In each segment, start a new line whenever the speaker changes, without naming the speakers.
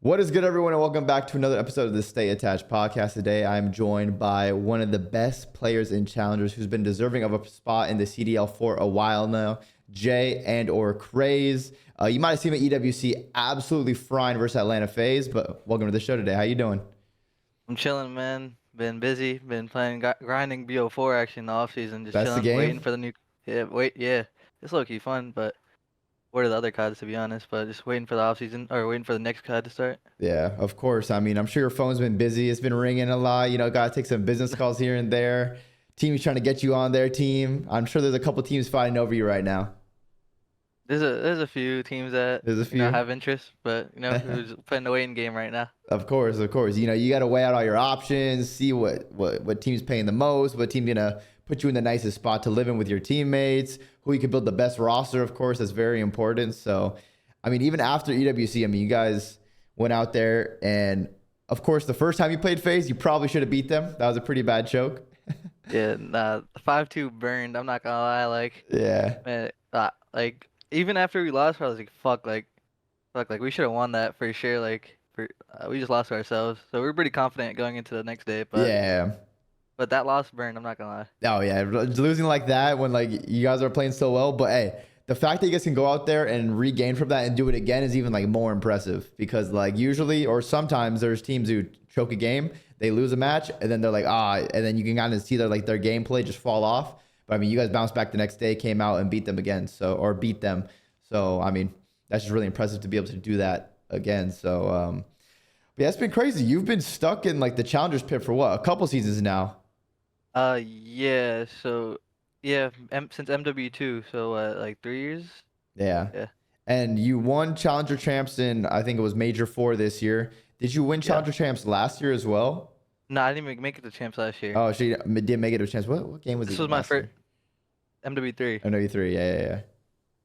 What is good, everyone, and welcome back to another episode of the Stay Attached podcast. Today, I'm joined by one of the best players in Challengers who's been deserving of a spot in the CDL for a while now, Jay and/or Craze. You might have seen him at EWC absolutely frying versus Atlanta FaZe, but welcome to the show today. How you doing?
I'm chilling, man. Been busy. Been playing, grinding BO4 actually in the off season. Just
That's the
chilling, waiting
game?
for the new. Yeah. It's low key fun, but what are the other CODs to be honest? But just waiting for the off season or waiting for the next COD to start.
Yeah, of course. I mean, I'm sure your phone's been busy. It's been ringing a lot. You know, got to take some business calls here and there. Teams trying to get you on their team. I'm sure there's a couple teams fighting over you right now.
There's a few teams that
There's a few.
have interest, but we're just playing the waiting game right now.
Of course, of course. You know, you got to weigh out all your options, see what team's paying the most, what team's gonna put you in the nicest spot to live in with your teammates, who you can build the best roster. Of course, that's very important. So, I mean, even after EWC, I mean, you guys went out there, and of course, the first time you played FaZe, you probably should have beat them. That was a pretty bad choke.
Yeah, nah, 5-2 burned. I'm not gonna lie,
Yeah.
man, even after we lost, I was like, fuck, we should have won that for sure. We just lost to ourselves, so we were pretty confident going into the next day. But
Yeah.
But that loss burned, I'm not gonna lie.
Oh yeah, losing like that when like you guys are playing so well. But hey, the fact that you guys can go out there and regain from that and do it again is even like more impressive, because like usually or sometimes there's teams who choke a game, they lose a match, and then they're like and then you can kind of see their gameplay just fall off. But I mean, you guys bounced back the next day, came out and beat them again. So beat them. So I mean, that's just really impressive to be able to do that again. So yeah, it's been crazy. You've been stuck in like the challengers pit for what, a couple seasons now.
Yeah. So yeah, since MW2, so like 3 years.
Yeah.
Yeah.
And you won Challenger Champs in, I think it was Major 4 this year. Did you win
Yeah.
Challenger Champs last year as well?
No, I didn't make it to champs last year.
Oh, she did make it to a chance. What game was it?
This was my first MW3.
Oh, no, you 3. Yeah.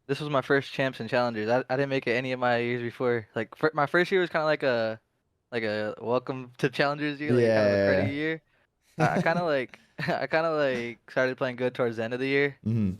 This was my first champs and challengers. I didn't make it any of my years before. Like my first year was kind of like a welcome to challengers year, like kind of a party year. I kind of like I kind of like started playing good towards the end of the year
Hmm.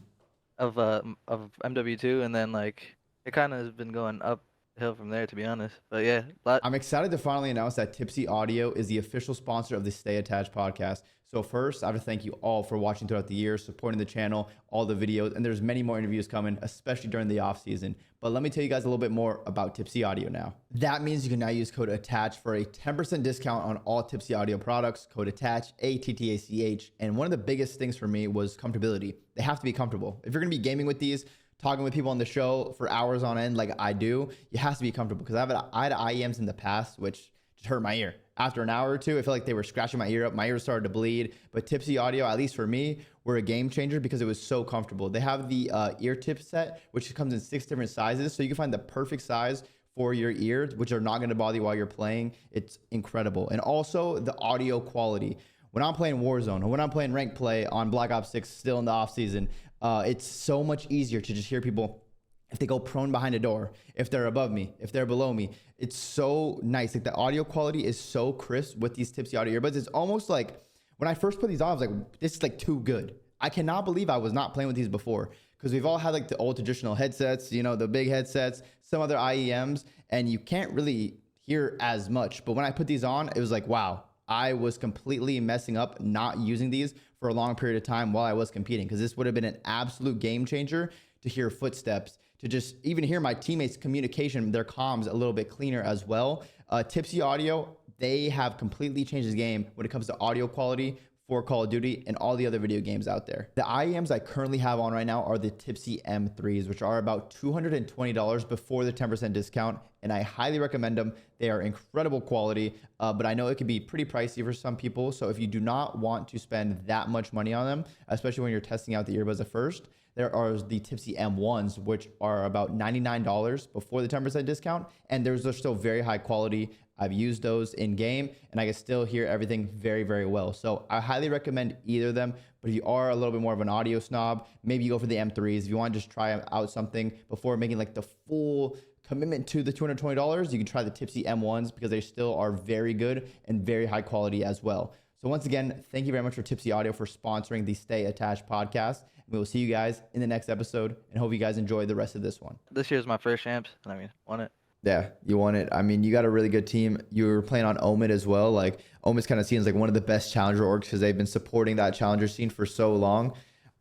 of MW2, and then like it kind of has been going uphill from there, to be honest. But yeah,
I'm excited to finally announce that Tipsy Audio is the official sponsor of the Stay Attached podcast. So first, I have to thank you all for watching throughout the year, supporting the channel, all the videos, and there's many more interviews coming, especially during the off season. But let me tell you guys a little bit more about Tipsy Audio now. That means you can now use code ATTACH for a 10% discount on all Tipsy Audio products. Code ATTACH, ATTACH. And one of the biggest things for me was comfortability. They have to be comfortable. If you're gonna be gaming with these, talking with people on the show for hours on end like I do, you have to be comfortable, because I had IEMs in the past which just hurt my ear. After an hour or two, I felt like they were scratching my ear up. My ears started to bleed. But Tipsy Audio, at least for me, were a game changer because it was so comfortable. They have the ear tip set, which comes in 6 different sizes, so you can find the perfect size for your ears, which are not going to bother you while you're playing. It's incredible. And also the audio quality. When I'm playing Warzone or when I'm playing ranked play on Black Ops 6 still in the off season, it's so much easier to just hear people if they go prone behind a door, if they're above me, if they're below me. It's so nice. Like the audio quality is so crisp with these Tipsy Audio earbuds. It's almost like when I first put these on, I was like, this is like too good. I cannot believe I was not playing with these before, because we've all had like the old traditional headsets, you know, the big headsets, some other IEMs, and you can't really hear as much. But when I put these on, it was like, wow, I was completely messing up not using these for a long period of time while I was competing, because this would have been an absolute game changer to hear footsteps, to just even hear my teammates' communication, their comms a little bit cleaner as well. Tipsy Audio, they have completely changed the game when it comes to audio quality for Call of Duty and all the other video games out there. The IEMs I currently have on right now are the Tipsy M3s, which are about $220 before the 10% discount, and I highly recommend them. They are incredible quality, but I know it can be pretty pricey for some people. So if you do not want to spend that much money on them, especially when you're testing out the earbuds at first, there are the Tipsy M1s, which are about $99 before the 10% discount, and they're still very high quality. I've used those in game, and I can still hear everything very, very well. So I highly recommend either of them. But if you are a little bit more of an audio snob, maybe you go for the M3s. If you want to just try out something before making like the full commitment to the $220, you can try the Tipsy M1s, because they still are very good and very high quality as well. So once again, thank you very much for Tipsy Audio for sponsoring the Stay Attached podcast. We will see you guys in the next episode, and hope you guys enjoy the rest of this one.
This year's my first champs, and I mean, won it.
Yeah, you won it. I mean, you got a really good team. You were playing on OMiT as well. Like OMIT's kind of seen as like one of the best challenger orgs because they've been supporting that challenger scene for so long.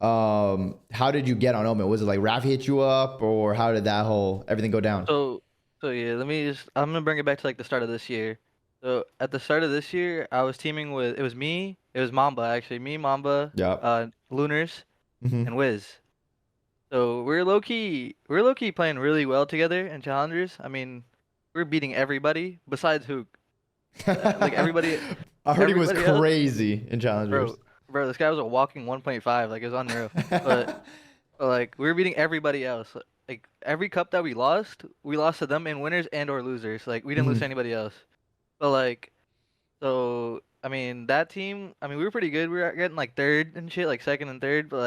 How did you get on OMiT? Was it like Rafi hit you up, or how did that whole everything go down?
So yeah, I'm gonna bring it back to like the start of this year. So at the start of this year, I was teaming with it was Mamba actually, me, Mamba,
Yeah.
Lunars,
Hmm.
and Wiz. So we're low key playing really well together in challengers. I mean, we're beating everybody besides Hook. Like
I heard he was
everybody else,
crazy in challengers.
bro, this guy was a walking 1.5, like it was unreal. But like we were beating everybody else. Like every cup that we lost to them in winners and or losers. Like we didn't lose to
Hmm.
anybody else. But like so I mean that team, I mean we were pretty good. We were getting like third and shit, like second and third, but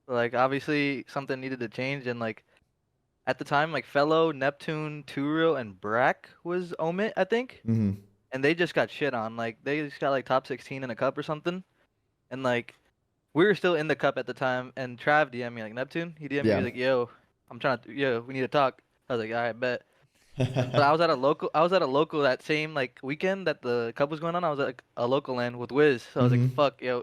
like obviously something needed to change and like at the time like Fellow, Neptune, Turo, and Brack was OMiT, I think.
Hmm.
And they just got shit on. Like they just got like top 16 in a cup or something. And like we were still in the cup at the time, and Trav DM'd me like Neptune. He DM'd me, he
Yeah.
was like, "Yo, yo, we need to talk." I was like, "All right, bet." But I was at a local that same like weekend that the cup was going on. I was at like, a local land with Wiz, so I was like,
Hmm.
"Fuck, yo,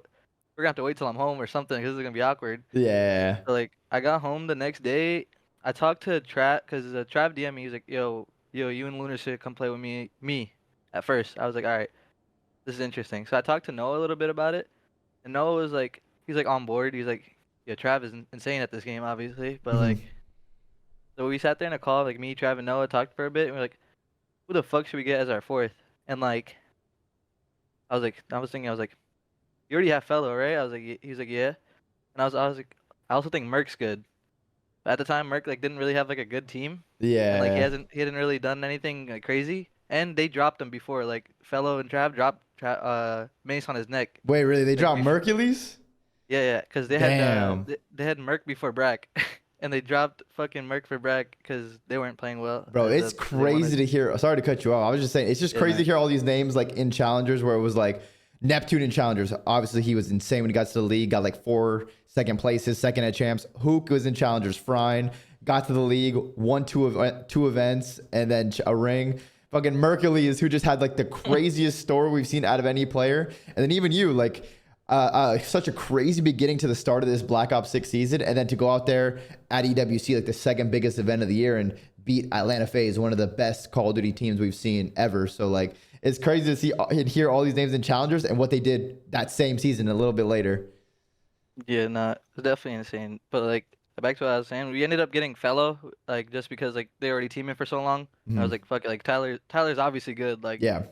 we're gonna have to wait till I'm home or something, because this is gonna be awkward."
Yeah.
So like, I got home the next day. I talked to Trav, cause Trav DM'd me. He's like, "Yo, you and Luna should come play with me." At first, I was like, "All right, this is interesting." So I talked to Noah a little bit about it. And Noah was like, he's like on board. He's like, yeah, Trav is insane at this game, obviously. But
Hmm.
like, so we sat there in a call, like me, Trav, and Noah talked for a bit, and we're like, who the fuck should we get as our fourth? And like, I was thinking, I was like, you already have Fellow, right? I was like, he's like, yeah. And I was like, I also think Merc's good. But at the time, Merc like didn't really have like a good team, and like
Yeah.
he hadn't really done anything like crazy. And they dropped him before, like Fellow and Trav dropped Mace on his neck,
Wait, really? They
like
dropped
before.
Mercules?
Yeah, because
Damn.
they had Merc before Brack, and they dropped fucking Merc for Brack because they weren't playing well.
Bro, it's
They
crazy
wanted.
to hear. Sorry to cut you off. I was just saying, it's just
Yeah,
crazy
no.
to hear all these names like in challengers where it was like Neptune in challengers. Obviously, he was insane when he got to the league, got like 4 second places, second at champs. Hook was in challengers. Frine got to the league, won two events, and then a ring. Fucking Mercules, who just had like the craziest story we've seen out of any player. And then even you, like, such a crazy beginning to the start of this Black Ops 6 season, and then to go out there at EWC, like the second biggest event of the year, and beat Atlanta FaZe, one of the best Call of Duty teams we've seen ever. So like, it's crazy to see and hear all these names in challengers and what they did that same season a little bit later.
Yeah, no, it's definitely insane. But like back to what I was saying, we ended up getting Fellow, like just because like they already teaming for so long. I was
Mhm.
like, fuck it, like Tyler's obviously good, like
Yeah.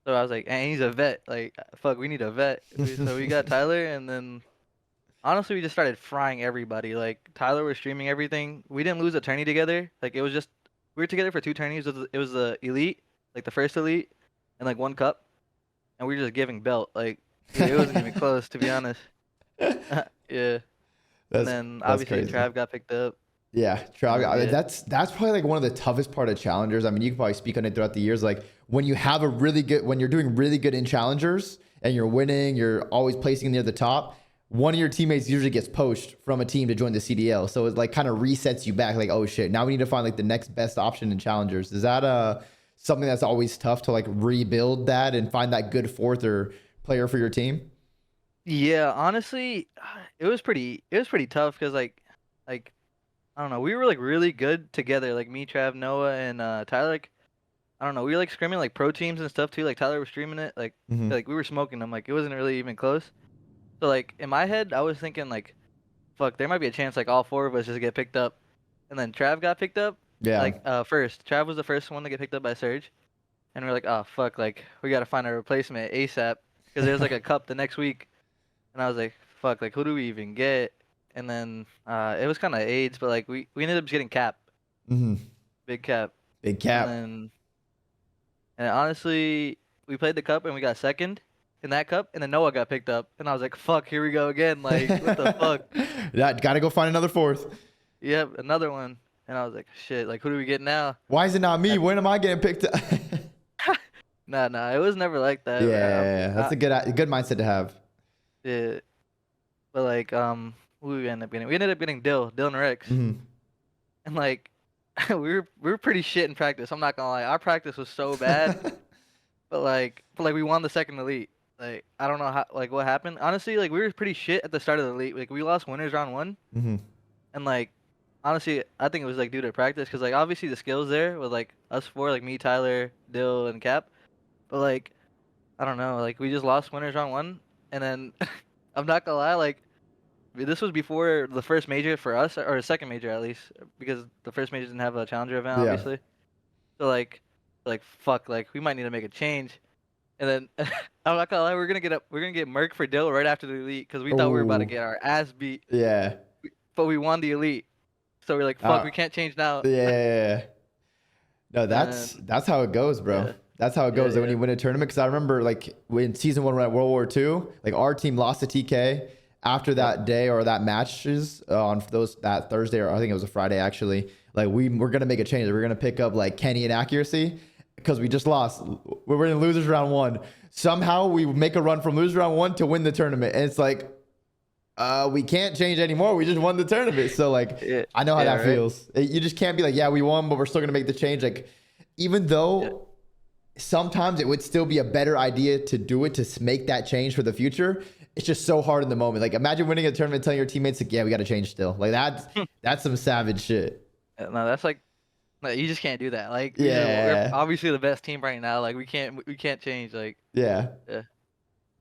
so I was like, and he's a vet, like fuck, we need a vet. So we got Tyler, and then honestly, we just started frying everybody. Like Tyler was streaming everything. We didn't lose a tourney together. Like it was just we were together for two tourneys. It was the elite, like the first elite, and like one cup, and we were just giving belt. Like it wasn't even close, to be honest. Yeah. And
that's
then
that's
obviously
crazy.
Trav got picked up.
Yeah,
And
Trav.
then
I mean,
yeah,
that's probably like one of the toughest part of challengers. I mean, you can probably speak on it throughout the years. Like when you have a really good, when you're doing really good in challengers and you're winning, you're always placing near the top. One of your teammates usually gets poached from a team to join the CDL, so it like kind of resets you back. Like, oh shit, now we need to find like the next best option in challengers. Is that something that's always tough to like rebuild that and find that good fourth or player for your team?
yeah. Honestly, it was pretty tough because like I don't know, we were like really good together. Like me, Trav, Noah, and Tyler. Like I don't know, we were like screaming like pro teams and stuff too. Like Tyler was streaming it.
Hmm.
Like we were smoking them. Like it wasn't really even close. So like in my head, I was thinking like, fuck, there might be a chance like all four of us just get picked up, and then Trav got picked up.
Yeah.
Like first, Trav was the first one to get picked up by Surge, and we're like, oh fuck, like we gotta find a replacement ASAP because there's like a cup the next week, and I was like, fuck, like who do we even get? And then it was kind of AIDS, but like we ended up getting Cap,
Hmm.
big Cap,
Big
and
cap.
then and honestly, we played the cup and we got second in that cup, and then Noah got picked up, and I was like, fuck, here we go again, like what the fuck?
That got to go find another fourth.
Yep, another one. And I was like, shit, like who do we get now?
Why is it not me?
And
When am I getting picked up?
nah, it was never like that.
Yeah, that's a good mindset to have.
Yeah, but like who we ended up getting? We ended up getting Dylan Rex.
Hmm.
And like we were pretty shit in practice. I'm not gonna lie. Our practice was so bad, but we won the second elite. Like I don't know how like what happened. Honestly, like we were pretty shit at the start of the elite. Like we lost winners round 1,
Hmm.
and like honestly, I think it was like due to practice because like obviously the skills there with like us four, like me, Tyler, Dill, and Cap. But like I don't know, like we just lost winners round 1, and then I'm not gonna lie, like this was before the first major for us, or the second major at least, because the first major didn't have a challenger event,
Yeah.
obviously. So like fuck, like we might need to make a change. And then I'm not gonna lie, we're gonna get Merc for Dill right after the elite because we thought we were about to
Oh,
get our ass beat,
yeah.
but we won the elite. So we're like, fuck,
Uh,
we can't change now.
yeah. No,
And
that's how it goes, bro.
yeah,
That's how it
yeah,
goes. Like, when
yeah,
you win a tournament, because I remember like when season 1 we're at World War II, like our team lost to TK after
yep,
that day or that matches on that Thursday, or I think it was a Friday actually. Like we're gonna make a change. We're gonna pick up like Kenny and accuracy because we just lost. We were in losers round 1. Somehow we make a run from losers round 1 to win the tournament, and it's like we can't change anymore. We just won the tournament. So like
yeah,
I know how
yeah,
that
right,
feels. You just can't be like, yeah, we won, but we're still gonna make the change. Like even
yeah,
though sometimes it would still be a better idea to do it to make that change for the future. It's just so hard in the moment. Like imagine winning a tournament, telling your teammates like, yeah, we got to change still. Like that's some savage shit.
no, that's like you just can't do that. Like we're
Yeah.
obviously the best team right now. Like we can't change. Like
Yeah.
yeah,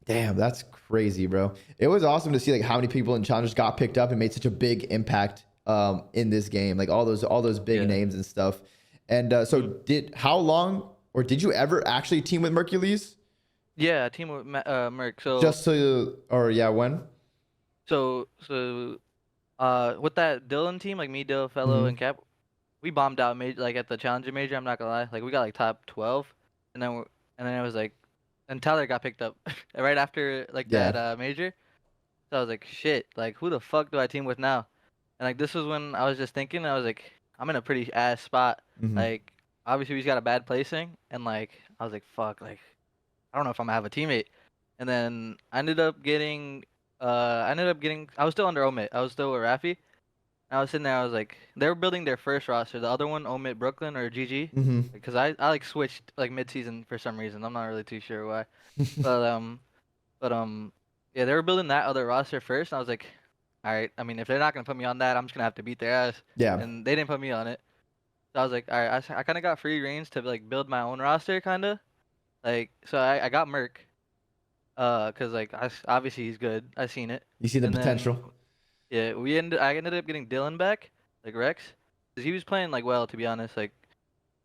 Damn, that's crazy, bro. It was awesome to see like how many people in challengers got picked up and made such a big impact in this game. Like all those big
yeah.
names and stuff. And so how long or did you ever actually team with Mercules?
Yeah, team with Merc.
Just so or yeah, when?
So with that Dylan team, like me, Dill, Fellow,
Hmm.
and Cap, we bombed out major like at the challenger major. I'm not gonna lie, like we got like top 12, and then it was like, and Tyler got picked up right after like
Yeah.
that major. So I was like, shit, like who the fuck do I team with now? And like this was when I was just thinking, I was like, I'm in a pretty ass spot.
Hmm.
Like obviously we just got a bad placing, and like I was like, fuck, like I don't know if I'm gonna have a teammate. And then I was still under OMiT. I was still with Rafi. And I was sitting there, I was like, they were building their first roster. The other one, OMiT Brooklyn or GG.
Hmm.
Because I like switched like mid season for some reason. I'm not really too sure why. But yeah, they were building that other roster first, and I was like, all right, I mean if they're not gonna put me on that, I'm just gonna have to beat their ass.
Yeah.
And they didn't put me on it. So I was like, all right, I kinda got free reigns to like build my own roster kinda. Like so I got Merc. Cause like obviously he's good. I seen it.
You see the
And then
potential.
yeah, I ended up getting Dylan back, like Rex, cause he was playing like well to be honest. Like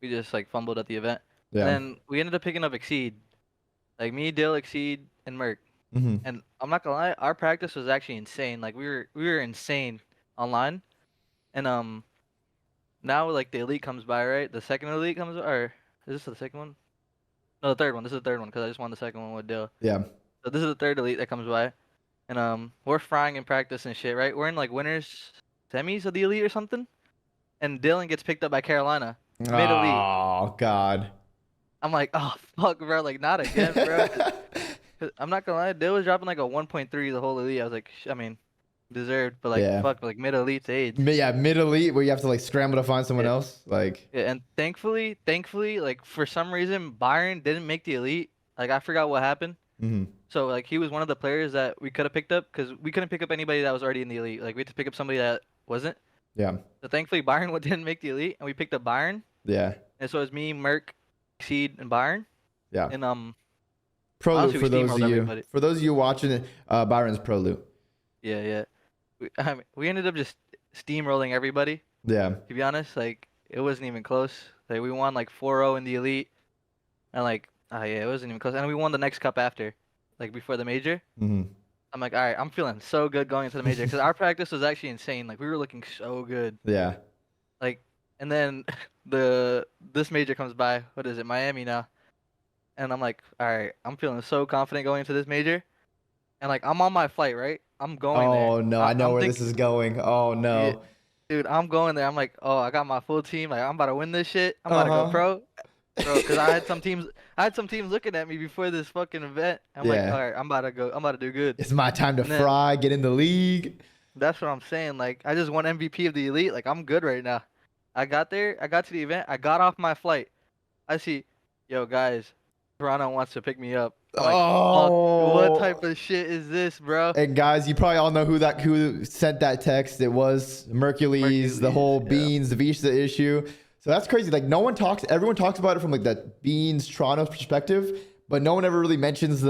we just like fumbled at the event, and
Yeah.
then we ended up picking up Exceed, like me, Dill, Exceed, and Merc.
Hmm.
And I'm not gonna lie, our practice was actually insane. Like we were insane online, and now like the elite comes by, right? The second elite comes, or is this the second one? No, the third one. This is the third one because I just won the second one with Dill.
Yeah.
So this is the third elite that comes by. And we're frying in practice and shit, right? We're in like winners semis of the elite or something. And Dylan gets picked up by Carolina, mid elite.
Oh God.
I'm like, oh fuck, bro, like not again, bro. 'Cause I'm not gonna lie, Dylan was dropping like a 1.3 the whole elite. I was like, I mean, deserved, but like
Yeah.
fuck, like mid elite's age.
Yeah, mid elite where you have to like scramble to find someone
Yeah,
else. Like,
yeah, and thankfully, like for some reason Byron didn't make the elite. Like I forgot what happened.
mhm.
So like he was one of the players that we could have picked up because we couldn't pick up anybody that was already in the elite. Like we had to pick up somebody that wasn't.
Yeah.
So thankfully Byron didn't make the elite, and we picked up Byron.
Yeah.
And so it was me, Merc, Seed, and Byron.
Yeah.
And
Pro loot
honestly,
for
we
those
steamrolled
of you.
everybody.
For those of you watching it, Byron's pro loot.
Yeah, yeah. I mean, we ended up just steamrolling everybody.
Yeah.
To be honest, like it wasn't even close. Like we won like 4-0 in the elite, and like yeah, it wasn't even close. And we won the next cup after, like before the major.
Hmm.
I'm like, all right, I'm feeling so good going into the major because our practice was actually insane. Like we were looking so good.
Yeah.
Like, and then this major comes by. What is it, Miami now? And I'm like, all right, I'm feeling so confident going into this major, and like I'm on my flight, right? I'm going there.
Oh no, I know
I'm
where this
thinking,
is going. Oh
yeah,
no.
dude, I'm going there. I'm like, oh, I got my full team. Like I'm about to win this shit. I'm about to go
Uh-huh.
pro, bro. Because I had some teams looking at me before this fucking event. I'm like, all
Yeah.
right, I'm about to go. I'm about to do good.
It's my time to
And then
fry, get in the league.
that's what I'm saying. Like I just won MVP of the elite. Like I'm good right now. I got there. I got to the event. I got off my flight. I see, yo guys, Toronto wants to pick me up. I'm like, fuck, what type
Oh.
of shit is this, bro?
And guys, you probably all know who sent that text. It was Mercules, the
Hercules,
whole
yeah.
Beans, the Visa issue. So that's crazy. Like everyone talks about it from like that Beans Toronto perspective, but no one ever really mentions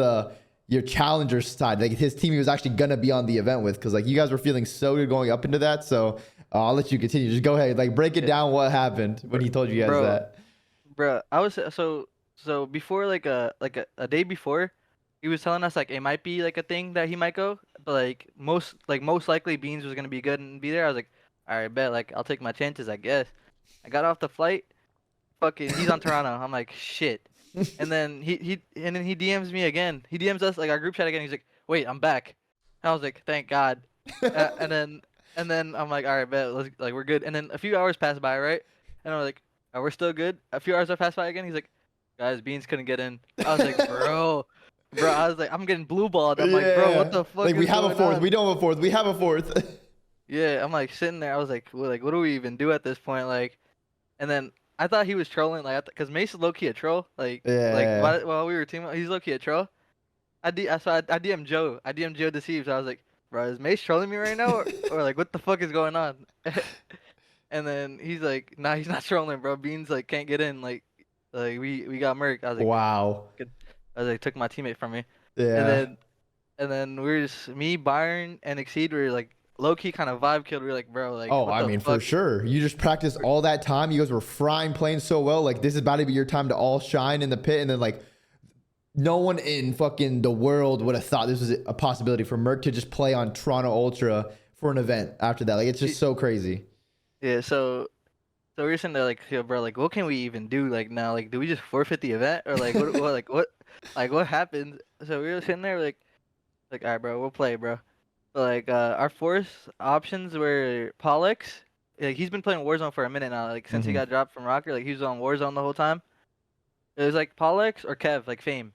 your challenger side. Like his team he was actually gonna be on the event with, because like you guys were feeling so good going up into that. So I'll let you continue. Just go ahead, like break it
Yeah.
down what happened when he told you guys
Bro,
that.
bro, I was so before like a day before, he was telling us like it might be like a thing that he might go, but most likely Beans was gonna be good and be there. I was like, all right, bet, like I'll take my chances, I guess. I got off the flight, fucking he's on Toronto. I'm like, shit. And then he DMs me again. He DMs us like our group chat again. He's like, wait, I'm back. And I was like, thank God. Uh, and then and then I'm like, all right, bet, let's, like we're good. And then a few hours pass by, right? And I was like, oh, we're still good. A few hours have passed by again. He's like, guys, Beans couldn't get in. I was like, bro. I was like, I'm getting blue balled. I'm like, bro, what
Yeah.
the fuck
Like we
is
have a
going
fourth.
on?
We don't have a fourth. We have a fourth.
Yeah, I'm like sitting there. I was like, what do we even do at this point? Like, and then I thought he was trolling, like, because Mace is low key a troll. Like
Yeah.
while we were teaming, he's low key a troll. I DM'd Joe. I DM'd Joe Deceived. I was like, bro, is Mace trolling me right now, or like what the fuck is going on? And then he's like, nah, he's not trolling, bro. Beans like can't get in. Like we got Merc. I was like,
Wow.
good. I was like, took my teammate from me. And
Yeah.
then and then we are just me, Byron, and Exceed were like low key kind of vibe killed. We were like, bro, like
Oh,
what
I
the
mean, for
fuck?
sure. You just practiced all that time. You guys were frying, playing so well. Like, this is about to be your time to all shine in the pit. And then, like, no one in fucking the world would have thought this was a possibility for Merc to just play on Toronto Ultra for an event after that. Like, it's just so crazy.
Yeah, so we were sitting there like, yo, bro, like, what can we even do? Like now, like, do we just forfeit the event or like what happened? So we were sitting there like, all right, bro, we'll play, bro. But like, our fourth options were Pollux. Like he's been playing Warzone for a minute now. Like since he
Hmm.
got dropped from Rocker, like he was on Warzone the whole time. It was like Pollux or Kev, like Fame.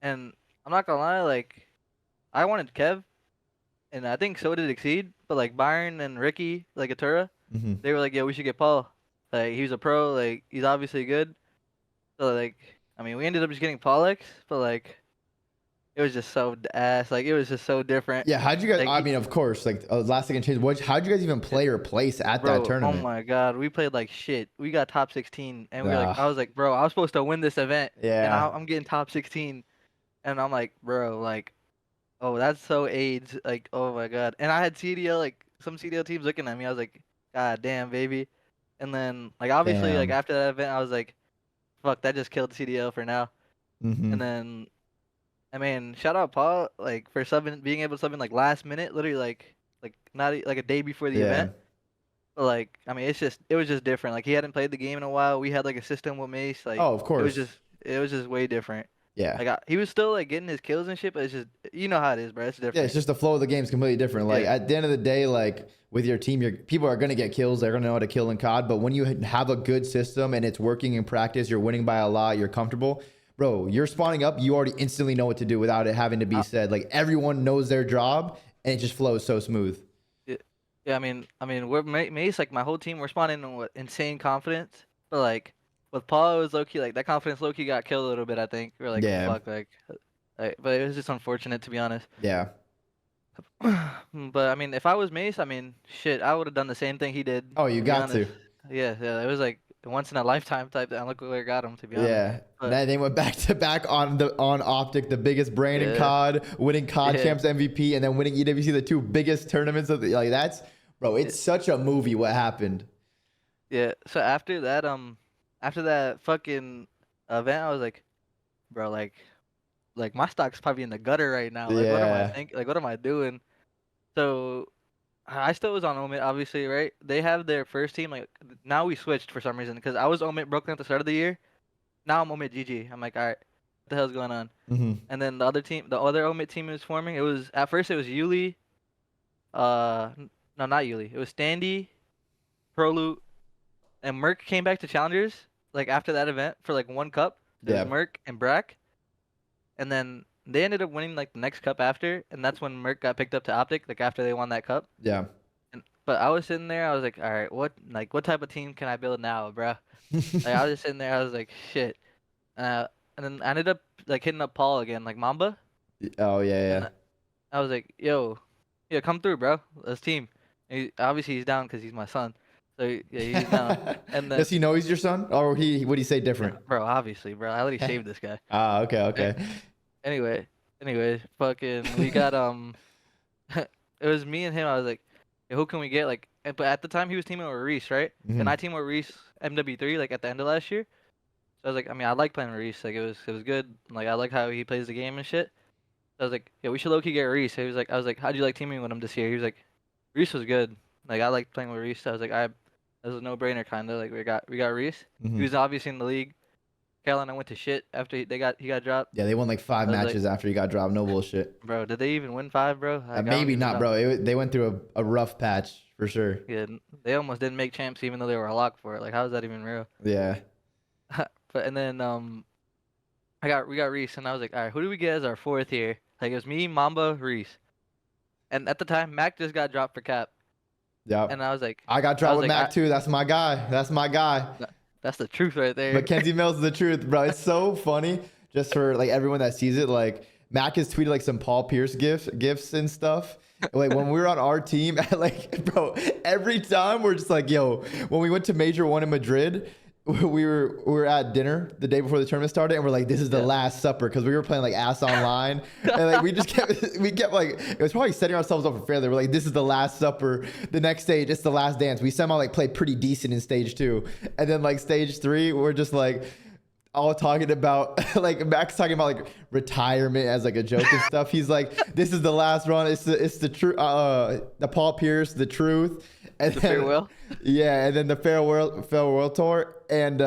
And I'm not gonna lie, like I wanted Kev, and I think so did Exceed. But like Byron and Ricky, like Atura,
Hmm.
they were like, yeah, we should get Paul. Like he was a pro, like he's obviously good. So like, I mean, we ended up just getting Pollux, but like it was just so ass. Like it was just so different.
Yeah. How'd you guys,
Like
I mean, of course, like, last second change. How'd you guys even play or place at that
bro, oh
tournament?
my god, we played like shit. We got top 16, and we were like, I
Ah,
was like, bro, I was supposed to win this event, and
yeah.
I'm getting top 16, and I'm like, bro, like, oh, that's so AIDS. Like, oh my god. And I had CDL, like some CDL teams looking at me. I was like, god damn, baby. And then like obviously like
Damn.
after that event, I was like, fuck, that just killed CDL for now.
Hmm.
And then I mean, shout out Paul like for being able to sub in like last minute, literally like not like a day before the
Yeah.
event. But like I mean, it was just different. Like he hadn't played the game in a while. We had like a system with Mace. Like
Oh, of course.
it was just way different.
Yeah.
Like he was still like getting his kills and shit, but it's just you know how it is, bro. It's
Yeah, it's
different.
just the flow of the game is completely different. Like
Yeah.
at the end of the day, like with your team, your people are gonna get kills. They're gonna know how to kill in COD. But when you have a good system and it's working in practice, you're winning by a lot. You're comfortable, bro. You're spawning up. You already instantly know what to do without it having to be
Uh,
said. Like everyone knows their job, and it just flows so smooth.
yeah, yeah. We're Mace. Like my whole team, we're spawning in with insane confidence. But like with Paul, it was low key. Like that confidence low key got killed a little bit. I think we're like,
Yeah,
fuck. But it was just unfortunate to be honest.
yeah.
But I mean, if I was Mace, I mean, shit, I would have done the same thing he did.
Oh, you
To be
got
honest.
to.
Yeah. It was like a once in a lifetime type. And look where it got him. To be honest.
Yeah. And
But
then they went back to back on Optic, the biggest brand in
yeah,
COD, winning COD
yeah,
Champs MVP, and then winning EWC, the two biggest tournaments of the like that's bro,
yeah.
it's such a movie what happened.
Yeah. So after that fucking event, I was like, bro, like my stock's probably in the gutter right now. Like, what am I
Yeah.
thinking? Like, what am I doing? So I still was on OMiT, obviously, right? They have their first team. Like now we switched for some reason because I was OMiT Brooklyn at the start of the year. Now I'm OMiTGG. I'm like, all right, what the hell's going on?
Hmm.
And then the other OMiT team is forming. It was at first it was Yuli, no, not Yuli. It was Standy, Proloot, and Merc came back to challengers like after that event for like one cup. It was
Yeah.
Merc and Brack, and then they ended up winning like the next cup after, and that's when Merc got picked up to Optic like after they won that cup.
Yeah.
but I was sitting there. I was like, all right, what type of team can I build now, bro? Like I was just sitting there. I was like, shit. Uh, and then I ended up like hitting up Paul again, like Mamba,
Oh yeah,
and I was like, yo, yeah, come through, bro. Let's team. And obviously he's down because he's my son. So yeah, he's down.
yeah.
And then
Does he know he's your son, or would he say different?
bro, obviously, bro, I already shaved this guy.
Ah, okay,
A-
okay.
Anyway, fucking, we got it was me and him. I was like, "Yo, who can we get?" Like, but at the time he was teaming with Reese, right? And
Mhm.
I teamed with Reese MW3 like at the end of last year. So I was like, I mean, I like playing with Reese. Like it was good. Like I like how he plays the game and shit. So I was like, yeah, we should low key get Reese. He was like, I was like, how'd you like teaming with him this year? He was like, Reese was good. Like I like playing with Reese. I was like, that was a no brainer kind of. Like we got Reese. He
Mhm.
was obviously in the league. Carolina went to shit after he got dropped.
Yeah, they won like 5
I was like,
matches after he got dropped. No bullshit.
bro, did they even win 5, bro? Like I don't
Maybe
even
not,
know.
bro. They went through a rough patch for sure.
Yeah, they almost didn't make champs even though they were a lock for it. Like how is that even real?
Yeah.
But and then we got Reese and I was like, all right, who do we get as our fourth here? Like it was me, Mamba, Reese. And at the time, Mac just got dropped for Cap,
Yep.
and I was like,
I got dropped with Mac too. That's my guy. That's my guy.
That's the truth right there.
Mackenzie Mills is the truth, bro. It's so funny just for like everyone that sees it. Like Mac has tweeted like some Paul Pierce gifts and stuff. Like when we were on our team, like bro, every time we're just like, yo, when we went to Major One in Madrid, we were at dinner the day before the tournament started, and we're like, this is the last supper because we were playing like ass online, and like we kept like it was probably setting ourselves up for failure. We're like, this is the last supper. The next stage, it's the last dance. We somehow like played pretty decent in stage 2, and then like stage 3, we're just like all talking about like Max talking about like retirement as like a joke and stuff. He's like, this is the last run. It's the truth. The Paul Pierce, the truth. And
The
then,
farewell.
Yeah, and then the farewell tour, and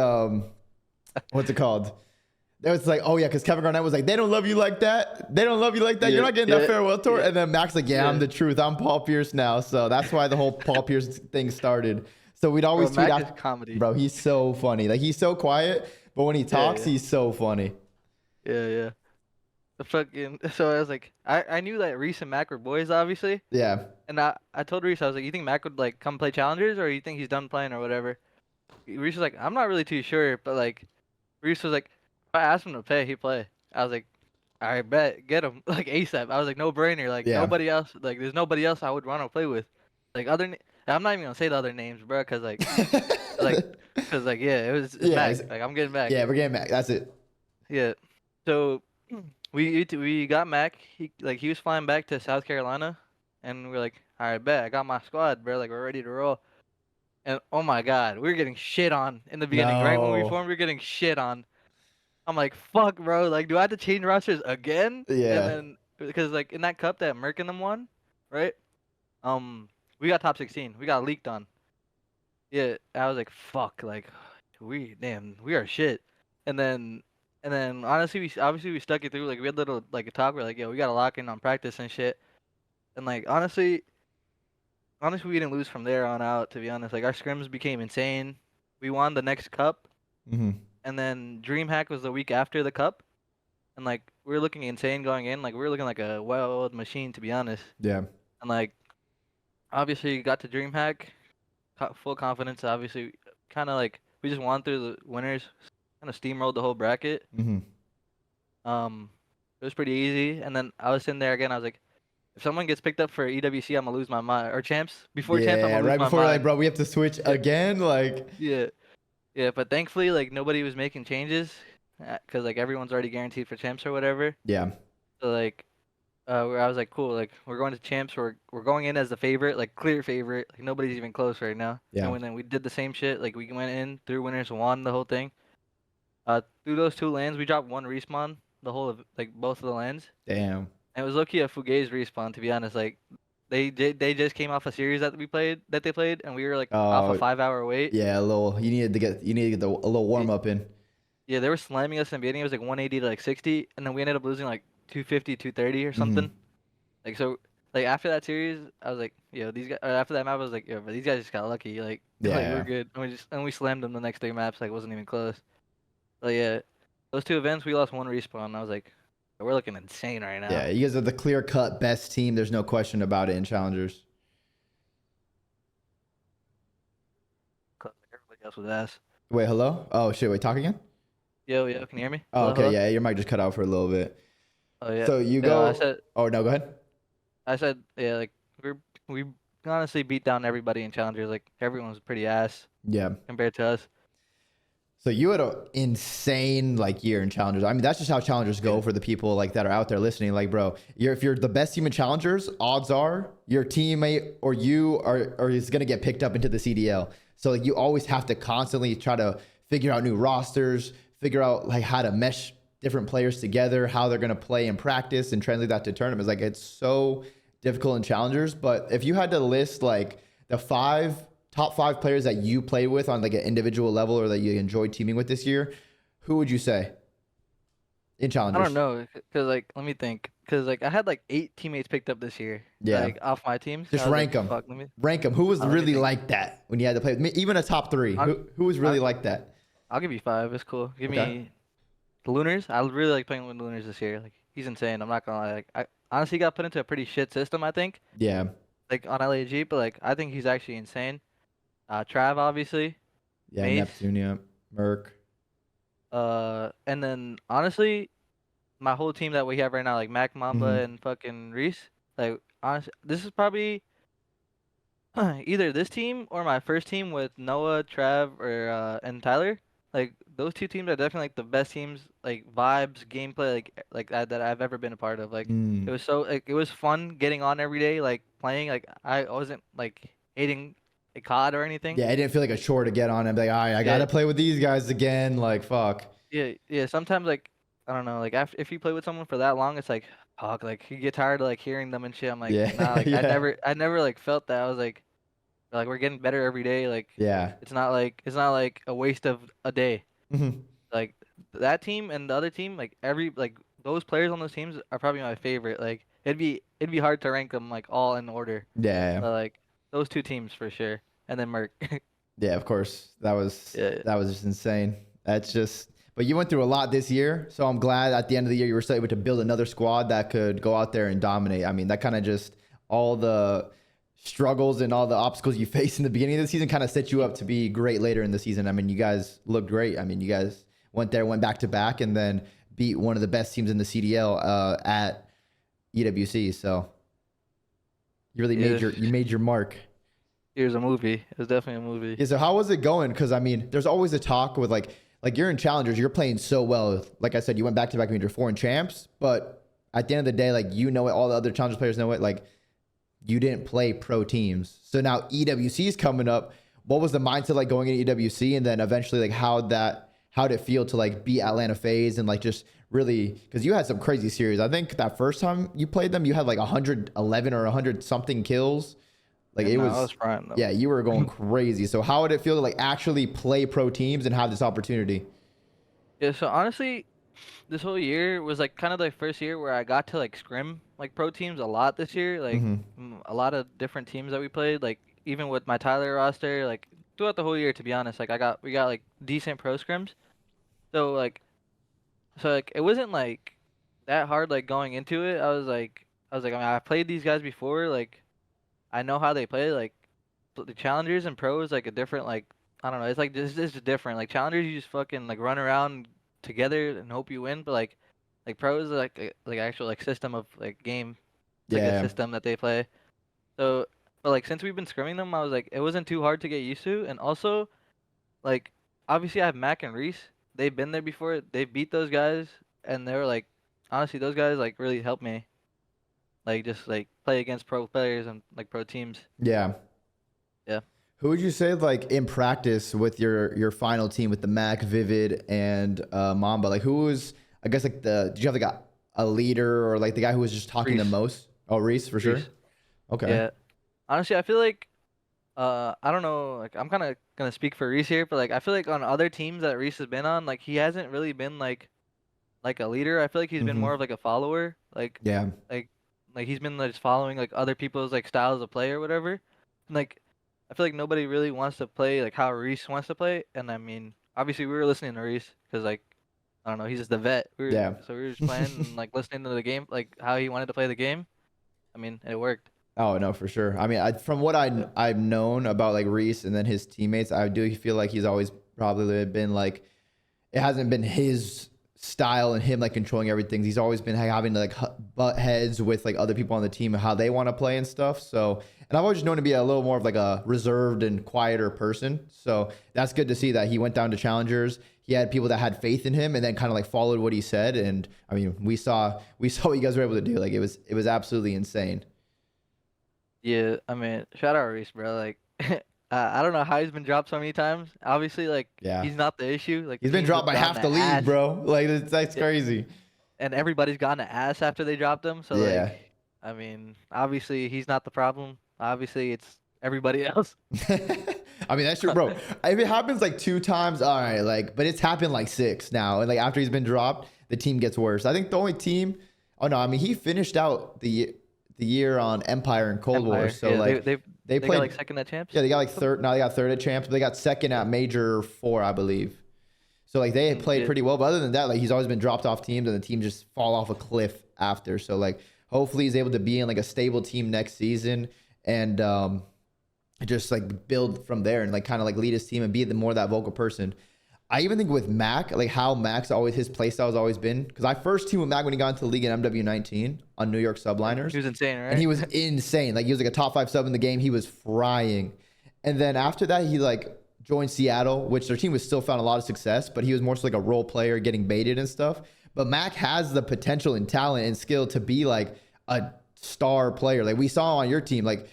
what's it called? It was like, oh yeah, because Kevin Garnett was like, they don't love you like that. They don't love you like that. You're not getting that farewell tour. And then Max like, yeah, I'm the truth. I'm Paul Pierce now. So that's why the whole Paul Pierce thing started. So we'd always tweet
Mac
out
is comedy.
Bro, he's so funny. Like he's so quiet, but when he talks, he's so funny.
Yeah. The fucking so I was like, I knew that Reese and Mac were boys, obviously.
Yeah.
And I told Reese, I was like, you think Mac would like come play challengers, or you think he's done playing or whatever? Reese was like, I'm not really too sure, but like, Reese was like, if I asked him to play, he'd play. I was like, all right, bet, get him like ASAP. I was like, no brainer. Like nobody else, like there's nobody else I would want to play with. Like I'm not even gonna say the other names, bro, cause like, yeah, it's Mac. Like I'm getting Mac.
Yeah, we're getting Mac. That's it.
Yeah. So we got Mac. He was flying back to South Carolina, and we're like, all right, bet, I got my squad, bro. Like we're ready to roll. And oh my God, we were getting shit on in the beginning. Right when we formed, we were getting shit on. I'm like, fuck, bro. Like, do I have to change rosters again?
Yeah.
And then because like in that cup that Merc and them won, right? We got top 16. We got leaked on. Yeah, I was like, fuck, like we are shit. And then honestly, we stuck it through. Like we had little like a talk. We're like, yo, we gotta lock in on practice and shit. And like honestly, we didn't lose from there on out. To be honest, like our scrims became insane. We won the next cup, and then DreamHack was the week after the cup, and like we were looking insane going in. Like we were looking like a well-oiled machine, to be honest.
Yeah.
And like obviously got to DreamHack, full confidence. Obviously, kind of like we just won through the winners, kind of steamrolled the whole bracket. It was pretty easy. And then I was sitting there again. I was like, if someone gets picked up for EWC, I'm gonna lose my mind. Or champs before champs, I'm gonna lose my mind.
Right before, like, bro, we have to switch again. Like,
yeah. But thankfully, like nobody was making changes, cause like everyone's already guaranteed for champs or whatever.
Yeah.
So like, I was like, cool. Like we're going to champs. We're going in as the favorite, like clear favorite. Like nobody's even close right now.
Yeah.
And then we did the same shit. Like we went in through winners, won the whole thing. Through those 2 lands, we dropped 1 respawn. The whole of like both of the lands.
Damn.
And it was low-key a Fugaze respawn, to be honest. Like they just came off a series that they played, and we were like off a 5-hour wait.
Yeah, you needed to get a little warm up in.
Yeah, they were slamming us in the beginning. It was like 180 to like 60, and then we ended up losing like 250, 230 or something. Like so, like after that series, I was like, yo, these guys. After that map, I was like, yo, but these guys just got lucky. Like, we're good. And we slammed them the next 3 maps. Like, it wasn't even close. But yeah, those 2 events, we lost 1 respawn. I was like, we're looking insane right now.
Yeah, you guys are the clear-cut best team. There's no question about it in challengers.
else was ass.
Wait, hello? Oh shit, wait, talk again?
Yo, can you hear me?
Oh,
Hello,
okay,
hello.
yeah, your mic just cut out for a little bit.
Oh yeah.
So you
Yeah,
go. Oh no, go ahead.
I said, yeah, like we honestly beat down everybody in challengers. Like everyone was pretty ass
Yeah.
compared to us.
So you had an insane like year in challengers. I mean, that's just how challengers go
Yeah.
for the people like that are out there listening. Like, bro, if you're the best team in challengers, odds are your teammate or you are is gonna get picked up into the CDL. So like, you always have to constantly try to figure out new rosters, figure out like how to mesh different players together, how they're gonna play in practice, and translate that to tournaments. Like, it's so difficult in challengers. But if you had to list like the top five players that you play with on like an individual level or that you enjoyed teaming with this year, who would you say in
I don't
challengers?
know, cause like let me think, cause like I had like 8 teammates picked up this year,
Yeah,
like off my teams.
just
I was
rank
like,
them.
fuck,
Rank them. Who was
let me
really
think.
like that when you had to play with me? Even a top three.
I,
Who was
I
really like that?
I'll give you 5. It's cool. Give
Okay.
me the Lunars. I really like playing with Lunars this year. Like he's insane. I'm not gonna lie. Like I honestly got put into a pretty shit system, I think,
Yeah.
like on LAG, but like I think he's actually insane. Trav obviously,
Yeah.
Mace,
Neptune. Yeah. Merc.
and then honestly, my whole team that we have right now, like Mac, Mamba,
Hmm.
and fucking Reese. Like honestly, this is probably either this team or my first team with Noah, Trav, or and Tyler. Like those 2 teams are definitely like the best teams, like vibes, gameplay, like that I've ever been a part of. Like
Mm.
it was so like it was fun getting on every day, like playing. Like I wasn't like hating a COD or anything.
Yeah, it didn't feel like a chore to get on and be like, all right, I
Yeah,
gotta play with these guys again. Like, fuck.
yeah. Sometimes like I don't know, like after if you play with someone for that long, it's like fuck, like you get tired of like hearing them and shit. I'm like nah,
Yeah.
like
Yeah.
I never like felt that. I was like we're getting better every day. Like
Yeah.
it's not like a waste of a day.
Hmm.
Like that team and the other team, like every like those players on those teams are probably my favorite. Like it'd be hard to rank them like all in order.
Yeah.
But like those 2 teams for sure, and then Merc.
Yeah, of course.
Yeah,
That was just insane. That's just but you went through a lot this year, so I'm glad at the end of the year you were still able to build another squad that could go out there and dominate. I mean, that kind of just all the struggles and all the obstacles you faced in the beginning of the season kind of set you up to be great later in the season. I mean, you guys looked great. I mean, you guys went back to back, and then beat one of the best teams in the CDL at EWC. So you really
yeah.
made your mark.
Here's a movie. It was definitely a movie.
Yeah, so how was it going? Because I mean, there's always a talk with like you're in challengers, you're playing so well. Like I said, you went back to back with your foreign champs, but at the end of the day, like you know it, all the other challengers players know it. Like you didn't play pro teams, so now EWC is coming up. What was the mindset like going into EWC, and then eventually like how'd it feel to like beat Atlanta FaZe and like just really because you had some crazy series. I think that first time you played them, you had like 111 or 100 something kills. Like
Yeah,
it
no, I
was,
was frying them.
yeah, you were going crazy. So how would it feel to like actually play pro teams and have this opportunity?
Yeah, so honestly, this whole year was like kind of the first year where I got to like scrim like pro teams a lot this year. Like
Hmm.
a lot of different teams that we played. Like even with my Tyler roster, like throughout the whole year, to be honest, like we got like decent pro scrims. So like it wasn't like that hard like going into it. I mean I've played these guys before. Like I know how they play. Like the challengers and pros like a different like I don't know. It's like this is different. Like challengers, you just fucking like run around together and hope you win. But like pros are like actual like system of like game. It's like a
Yeah,
system that they play. So but like since we've been scrimming them, I was like it wasn't too hard to get used to. And also like obviously I have Mac and Reese. They've been there before. They beat those guys, and they were like honestly those guys like really helped me like just like play against pro players and like pro teams.
yeah.
Yeah.
Who would you say like in practice with your final team with the Mac, Vivid, and Mamba? Like who was I guess like did you have like a leader or like the guy who was just talking the
Reese.
most? Oh, Reese for sure.
Reese.
Okay.
Yeah. Honestly, I feel like I don't know, like I'm kind of gonna speak for Reese here, but like I feel like on other teams that Reese has been on, like he hasn't really been like a leader. I feel like he's been
Hmm.
more of like a follower,
Yeah.
like like he's been like just following like other people's like styles of play or whatever. And like I feel like nobody really wants to play like how Reese wants to play. And I mean, obviously we were listening to Reese because like I don't know, he's just the vet.
Yeah.
So we were just playing and like listening to the game, like how he wanted to play the game. I mean, it worked.
Oh no, for sure. I mean, from what I've known about like Reese and then his teammates, I do feel like he's always probably been like, it hasn't been his style and him like controlling everything. He's always been having to like butt heads with like other people on the team and how they want to play and stuff. So, and I've always known to be a little more of like a reserved and quieter person. So that's good to see that he went down to challengers. He had people that had faith in him and then kind of like followed what he said. And I mean, we saw what you guys were able to do. Like it was absolutely insane.
Yeah, I mean, shout out Reese, bro. Like, I don't know how he's been dropped so many times. Obviously, like,
Yeah.
he's not the issue. Like,
He's been
teams
dropped
have
by half
gotten
the
an
league,
ass,
bro. Like that's
yeah,
crazy.
and everybody's gotten an ass after they dropped him. So,
Yeah.
like, I mean, obviously, he's not the problem. Obviously, it's everybody else.
I mean, that's true, bro. If it happens like 2 times, all right, like, but it's happened like 6 now. And like after he's been dropped, the team gets worse. I think the only team, oh no, I mean, he finished out the year on Empire and Cold War. So
yeah,
like they
got
played
like second at champs.
Yeah, they got like third. Now they got third at champs. But they got second at Major 4, I believe. So like they played pretty well. But other than that, like he's always been dropped off teams and the team just fall off a cliff after. So like hopefully he's able to be in like a stable team next season and just like build from there and like kind of like lead his team and be the more that vocal person. I even think with Mac, like how Mac's always, his playstyle has always been, because I first teamed with Mac when he got into the league in MW19 on New York Subliners.
He was insane, right?
And he was insane. Like he was like a top 5 sub in the game. He was frying. And then after that, he like joined Seattle, which their team was still found a lot of success, but he was more so like a role player getting baited and stuff. But Mac has the potential and talent and skill to be like a star player. Like we saw on your team, like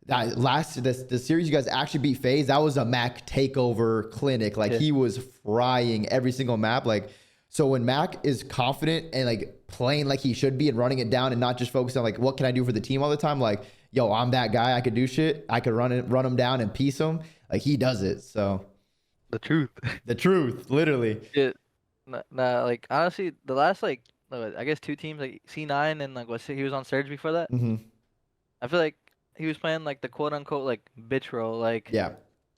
that the series you guys actually beat FaZe, that was a Mac takeover clinic. Like he was frying every single map. Like, so when Mac is confident and like playing like he should be and running it down and not just focused on like, what can I do for the team all the time? Like, yo, I'm that guy. I could do shit. I could run him down and piece him. Like he does it. So
the truth.
The truth, literally.
Yeah. Nah, like honestly, the last like I guess 2 teams like C9 and like he was on Surge before that.
Mm-hmm.
I feel like he was playing like the quote unquote like bitch role, like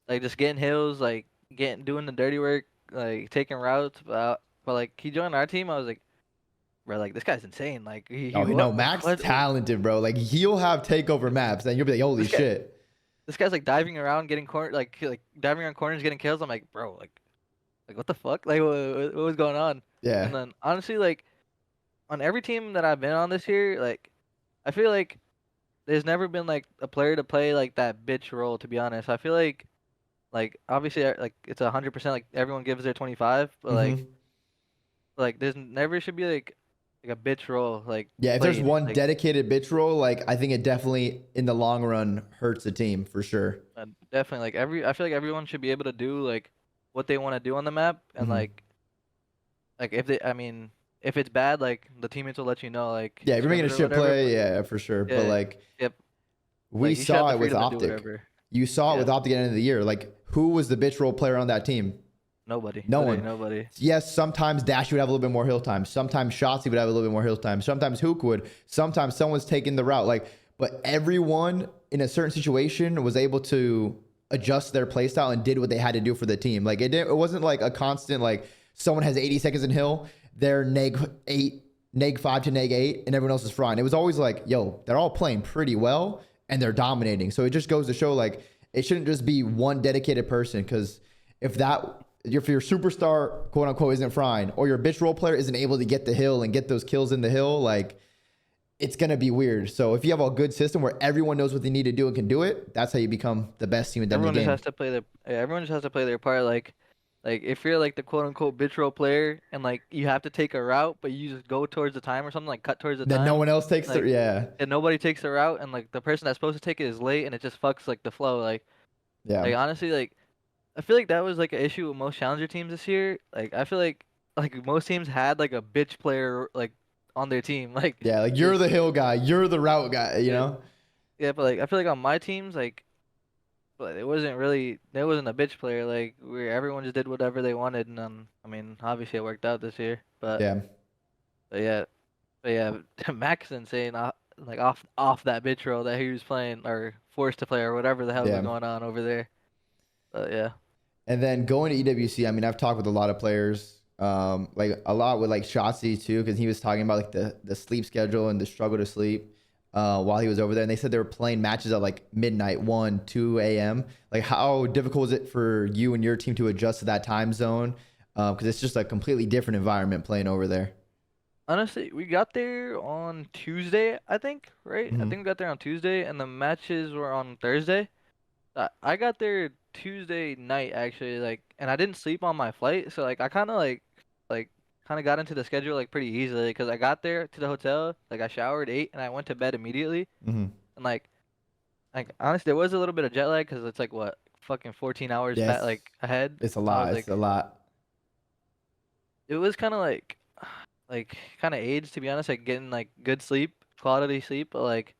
like just getting hills, like doing the dirty work, like taking routes. But like he joined our team, I was like, bro, like this guy's insane. Like
Mac's talented, bro. Like he'll have takeover maps, and you'll be like, holy shit.
This guy's like diving around, getting like diving around corners, getting kills. I'm like, bro, like what the fuck? Like what was going on?
Yeah.
And then honestly, like on every team that I've been on this year, like I feel like there's never been like a player to play like that bitch role. To be honest, I feel like obviously like it's 100%. Like everyone gives their 25, but like there's never should be like a bitch role. Like
if there's one dedicated bitch role, like I think it definitely in the long run hurts the team for sure.
Definitely, like I feel like everyone should be able to do like what they want to do on the map, and like if it's bad, like the teammates will let you know. Like
if you're making a shit play, for sure. But like we saw it with Optic. You saw it with Optic at the end of the year. Like who was the bitch role player on that team?
Nobody.
No one.
Nobody.
Yes, sometimes Dash would have a little bit more hill time. Sometimes Shotzi would have a little bit more hill time. Sometimes Hook would. Sometimes someone's taking the route. Like, but everyone in a certain situation was able to adjust their playstyle and did what they had to do for the team. Like it wasn't like a constant like someone has 80 seconds in hill, they're neg 5 to neg 8, and everyone else is frying. It was always like, yo, they're all playing pretty well and they're dominating. So it just goes to show like it shouldn't just be one dedicated person, because if your superstar quote unquote isn't frying, or your bitch role player isn't able to get the hill and get those kills in the hill, like it's gonna be weird. So if you have a good system where everyone knows what they need to do and can do it, that's how you become the best team in the game.
Everyone just has to play their part. Like if you're like the quote unquote bitch role player and like you have to take a route, but you just go towards the time or something, like cut towards the time.
Then no one else takes
and nobody takes the route, and like the person that's supposed to take it is late, and it just fucks like the flow. Like honestly, like I feel like that was like an issue with most challenger teams this year. Like I feel like most teams had like a bitch player like on their team. Like
like you're the hill guy, you're the route guy, you know?
Yeah, but like I feel like on my teams, like there wasn't a bitch player. Like where everyone just did whatever they wanted, and I mean obviously it worked out this year. But Mac's insane. Like off that bitch role that he was playing or forced to play or whatever the hell was going on over there. But yeah.
And then going to EWC, I mean, I've talked with a lot of players, like a lot with like Shotzi too, because he was talking about like the sleep schedule and the struggle to sleep. while he was over there, and they said they were playing matches at like midnight, 1, 2 a.m. Like, how difficult is it for you and your team to adjust to that time zone? Because it's just a completely different environment playing over there.
Honestly, we got there on Tuesday, I think, right? I
Hmm.
think we got there on Tuesday, and the matches were on Thursday. I got there Tuesday night actually, like, and I didn't sleep on my flight, so like I kind of like kind of got into the schedule like pretty easily because I got there to the hotel, like I showered, ate, and I went to bed immediately.
Hmm.
And like honestly, there was a little bit of jet lag because it's like what fucking 14 hours back
Yes,
like ahead.
it's a
I
lot.
was
It's
like,
a lot.
it was kind of like kind of age to be honest, like getting like good sleep, quality sleep, but like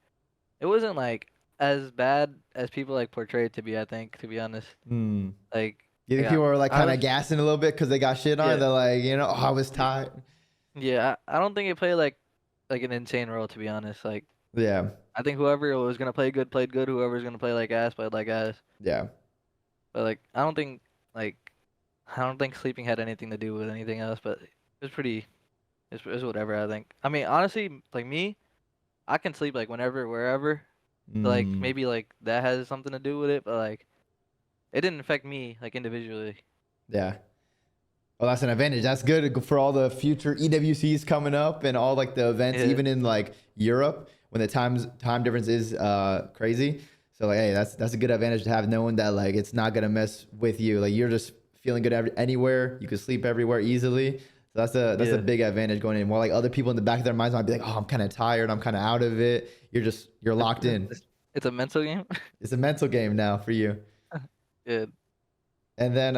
it wasn't like as bad as people like portrayed to be. I think to be honest,
Hmm.
like.
You think
Yeah,
people are like
I
kind of
was
gassing a little bit because they got shit on?
yeah.
They're like, oh, I was tired.
Yeah, I don't think it played like an insane role to be honest. Like
Yeah,
I think whoever was gonna play good played good. Whoever's gonna play like ass played like ass.
yeah.
But like like I don't think sleeping had anything to do with anything else. But it was pretty. It's whatever I think. I mean honestly, like me, I can sleep like whenever, wherever. So, like
Mm,
maybe like that has something to do with it. But like it didn't affect me like individually.
yeah. Well, that's an advantage. That's good for all the future EWCs coming up and all like the events,
Yeah,
even in like Europe when the time difference is crazy. So like, hey, that's a good advantage to have, knowing that like it's not gonna mess with you. Like you're just feeling good anywhere. You can sleep everywhere easily. So that's a
yeah.
big advantage going in. While like other people in the back of their minds might be like, oh, I'm kind of tired. I'm kind of out of it. You're locked in.
It's a mental game.
It's a mental game now for you.
Yeah.
And then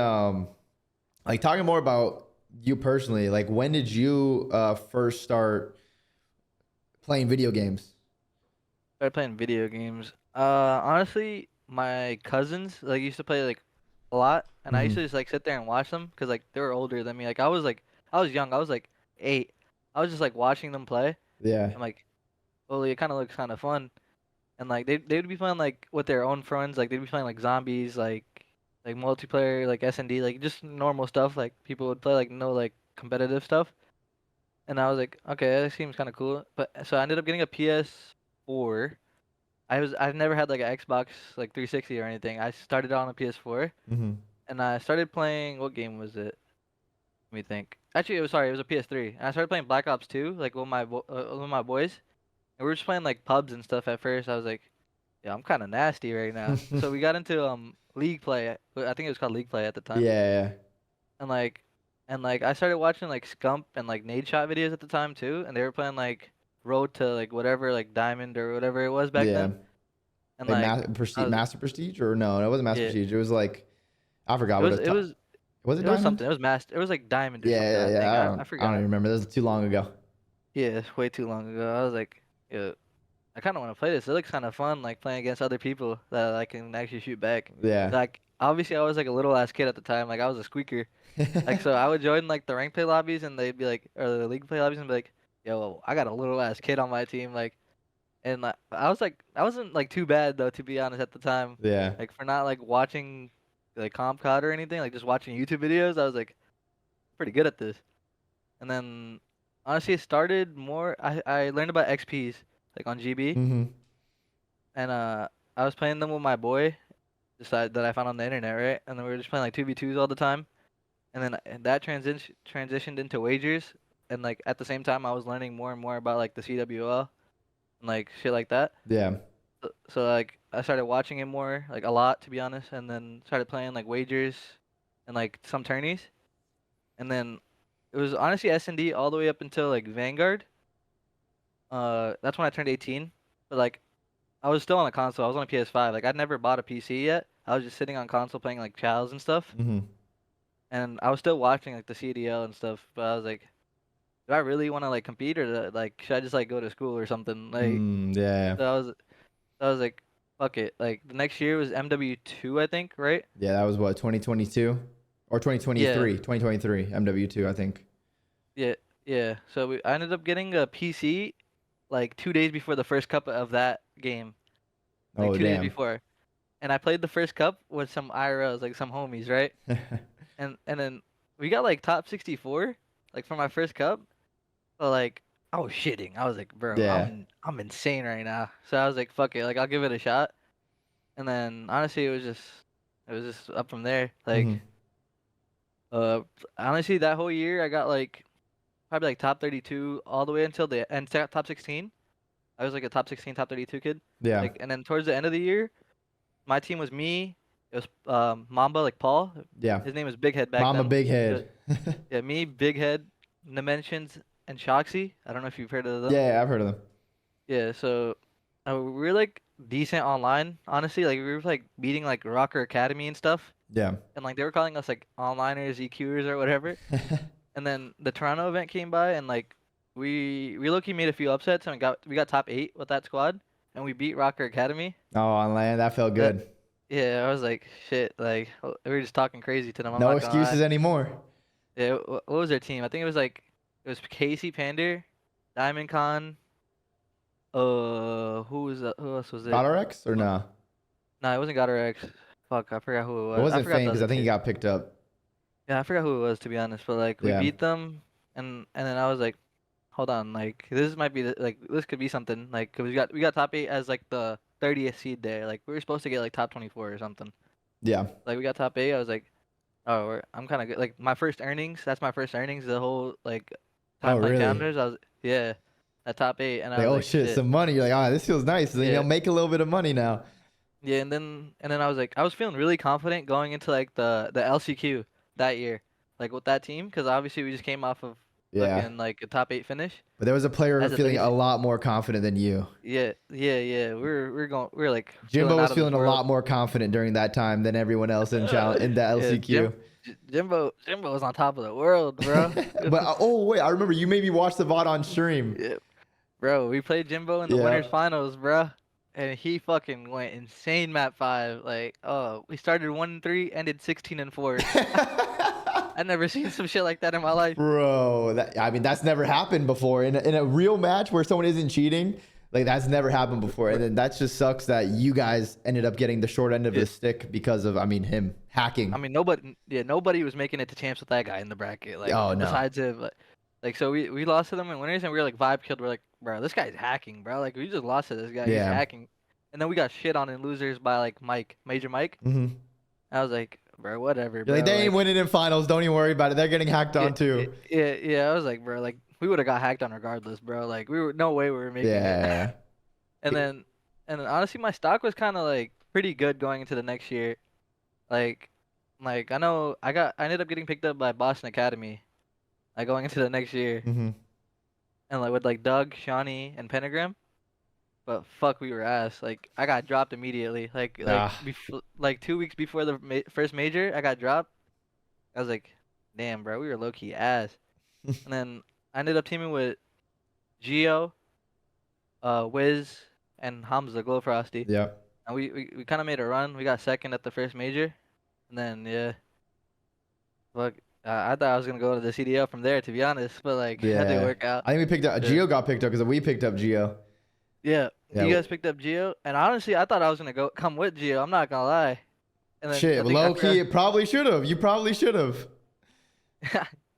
like talking more about you personally, like when did you first start playing video games?
Started playing video games. Honestly, my cousins like used to play like a lot, and I used
Hmm.
to just like sit there and watch them because like they were older than me. Like I was young. I was like 8. I was just like watching them play.
Yeah.
I'm like, well, it kind of looks kind of fun, and like they would be playing like with their own friends. Like they'd be playing like zombies, like multiplayer, like S&D, like just normal stuff. Like people would play like no like competitive stuff, and I was like, okay, that seems kind of cool. But so I ended up getting a PS4. I've never had like an Xbox like 360 or anything. I started on a PS4
Hmm.
and I started playing. What game was it? Let me think. Actually, it was a PS3. And I started playing Black Ops 2 like with my boys. And we were just playing like pubs and stuff at first. I was like, yeah, I'm kind of nasty right now. So we got into League Play. I think it was called League Play at the time.
Yeah.
And like I started watching like Scump and like Nade Shot videos at the time too, and they were playing like Road to like whatever like Diamond or whatever it was back
Yeah.
then. And
Like
like I was
Master Prestige, or no, it wasn't Master
yeah,
Prestige. It was like, I forgot
it
what
was
it was.
it was
Was it
it was
Diamond?
something. It was master. It was like Diamond or something.
Yeah,
I
yeah.
think I
I don't even
forgot.
remember. This was too long ago.
Yeah, it's way too long ago. I was like, yeah, I kind of want to play this. It looks kind of fun, like playing against other people that I can actually shoot back.
Yeah.
Like obviously I was like a little ass kid at the time. Like I was a squeaker. Like so I would join like the rank play lobbies and they'd be like, or the league play lobbies and be like, yo, I got a little ass kid on my team. Like, and like, I wasn't like too bad though, to be honest, at the time.
Yeah.
Like for not like watching like comp cod or anything, like just watching YouTube videos, I was like pretty good at this. And then honestly, it started more. I learned about XPs like on GB,
Hmm.
and I was playing them with my boy, that I found on the internet, right? And then we were just playing like 2v2s all the time. And then that transitioned into wagers, and like at the same time, I was learning more and more about like the CWL and like shit like that.
Yeah.
So like I started watching it more, like a lot to be honest, and then started playing like wagers and like some tourneys. And then it was honestly S&D all the way up until like Vanguard. That's when I turned 18. But like I was still on a console. I was on a PS5. Like I'd never bought a PC yet. I was just sitting on console playing like Chows and stuff.
Hmm.
And I was still watching like the CDL and stuff. But I was like, do I really want to like compete or like should I just like go to school or something? Like
Mm, yeah.
so I was like, fuck it. Like the next year was MW2, I think, right?
Yeah. That was what, 2022 or
Yeah,
2023 MW2, I think.
yeah, yeah. So I ended up getting a PC like 2 days before the first cup of that game, like
Oh,
2 days
damn.
before. And I played the first cup with some IRLs, like some homies, right? And then we got like top 64, like for my first cup. But like I was shitting. I was like, bro,
Yeah.
I'm insane right now. So I was like, fuck it, like I'll give it a shot. And then honestly, it was just up from there. Like,
Hmm.
uh, honestly, that whole year I got like probably like top 32 all the way until the end, top 16. I was like a top 16, top 32 kid.
Yeah.
Like, and then towards the end of the year, my team was me. It was Mamba, like Paul.
Yeah.
His name was Big Head back
Mama
then.
Big
Yeah,
Head.
yeah, me, Big Head, Dimensions, and Shoxy. I don't know if you've heard of them.
Yeah, I've heard of them.
Yeah, so we were like decent online, honestly. Like we were like beating like Rocker Academy and stuff,
Yeah.
and like they were calling us like onliners, EQers, or whatever. And then the Toronto event came by, and like we low-key made a few upsets, and we got top 8 with that squad, and we beat Rocker Academy.
Oh, on land, that felt
That
good.
Yeah, I was like shit. Like we were just talking crazy to them. I'm
No
not gonna lie.
excuses anymore.
Yeah, what was their team? I think it was Casey Pander, Diamond Con. Who else was it?
GodRx or no?
No, it wasn't Gotter X. Fuck, I forgot who it
It
was. I
wasn't
forgot
Fame
the
because
other
I think he
two.
got picked up.
Yeah, I forgot who it was to be honest. But like we
Yeah.
beat them, and then I was like, hold on, like this might be like this could be something. Like 'cause we got top 8 as like the 30th seed there. Like we were supposed to get like top 24 or something.
Yeah.
Like we got top 8. I was like, oh, I'm kind of good. Like my first earnings. That's my first earnings. The whole like
Oh,
time playing
really?
challengers. I was at top 8, and I
Like,
was
oh
like,
shit, some money. You're like, ah, this feels nice. Then,
Yeah.
make a little bit of money now.
Yeah, and then I was like, I was feeling really confident going into like the LCQ that year, like with that team, because obviously we just came off of
Yeah.
fucking like a top 8 finish
But there was a player
as a
feeling
30
a lot more confident than you.
Yeah. We were like
Jimbo
feeling
was
out of
feeling
this
a
world.
lot more confident during that time than everyone else in in the
Yeah,
LCQ.
Jimbo was on top of the world, bro.
But oh wait, I remember you made me watch the VOD on stream.
Yeah, bro, we played Jimbo in the
Yeah.
winners finals, bro. And he fucking went insane map 5. Like, oh, we started 1-3, ended 16-4. I never seen some shit like that in my life.
Bro, I mean, that's never happened before in a real match where someone isn't cheating. Like, that's never happened before. And then that just sucks that you guys ended up getting the short end of the stick because of, I mean, him hacking.
I mean, nobody was making it to champs with that guy in the bracket. Like,
Oh, no.
besides him, like, so we lost to them in winners, and we were like vibe killed. We're like, bro, this guy's hacking, bro. Like, we just lost to this guy.
Yeah.
He's hacking. And then we got shit on in losers by like Major Mike.
Mm-hmm.
I was like, bro, whatever. Bro.
You're like, they ain't winning in finals. Don't even worry about it. They're getting hacked on too.
Yeah. I was like, bro, like we would have got hacked on regardless, bro. Like no way we were making it.
Yeah.
And then honestly, my stock was kind of like pretty good going into the next year. Like I know I ended up getting picked up by Boston Academy, like going into the next year,
Mm-hmm.
and like with like Doug, Shawnee, and Pentagram. But fuck, we were ass. Like I got dropped immediately. Like 2 weeks before the first major, I got dropped. I was like, damn, bro, we were low key ass. And then I ended up teaming with Gio, Wiz, and Hamza Glow Frosty.
Yeah.
And we kind of made a run. We got second at the first major, and then yeah, fuck. I thought I was gonna go to the CDL from there, to be honest, but like that didn't work out.
I think we picked up Gio. Got picked up because we picked up Gio.
Yeah,
Yeah,
you guys picked up Gio, and honestly, I thought I was gonna come with Gio. I'm not gonna lie. And then
Shit, low key, it probably should have. You probably should have.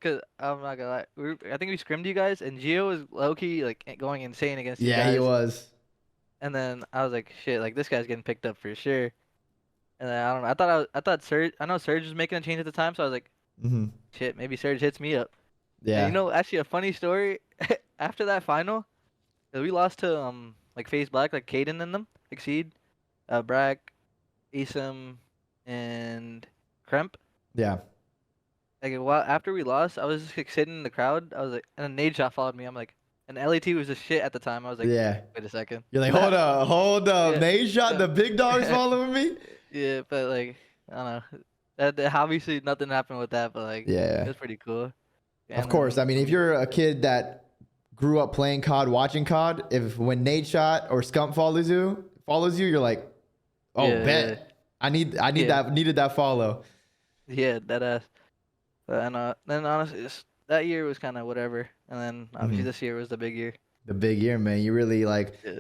Cause I'm not gonna lie, I think we scrimmed you guys, and Gio was low key like going insane against you guys.
Yeah, he was.
And then I was like, shit, like this guy's getting picked up for sure. And then I don't know. I thought Surge. I know Surge was making a change at the time, so I was like, shit, maybe Surge hits me up.
Yeah.
And actually, a funny story. After that final, we lost to like FaZe Black, like Caden and them, Exceed, Brack, Asim, and Kremp.
Yeah.
Like after we lost, I was just like sitting in the crowd. I was like, and then Nade Shot followed me. I'm like, and LAT was just shit at the time. I was like,
Yeah.
wait a second.
You're like, hold up.
Yeah.
Nade Shot, the big dog's following me?
Yeah, but like, I don't know. That obviously nothing happened with that, but like,
Yeah.
it was pretty cool.
Of course. I mean, if you're a kid that grew up playing COD, watching COD, when Nade Shot or Scump follows you, you're like, oh,
Yeah,
bet. I needed that follow.
Yeah, that ass. And then honestly, that year was kind of whatever. And then obviously this year was the big year.
The big year, man. You really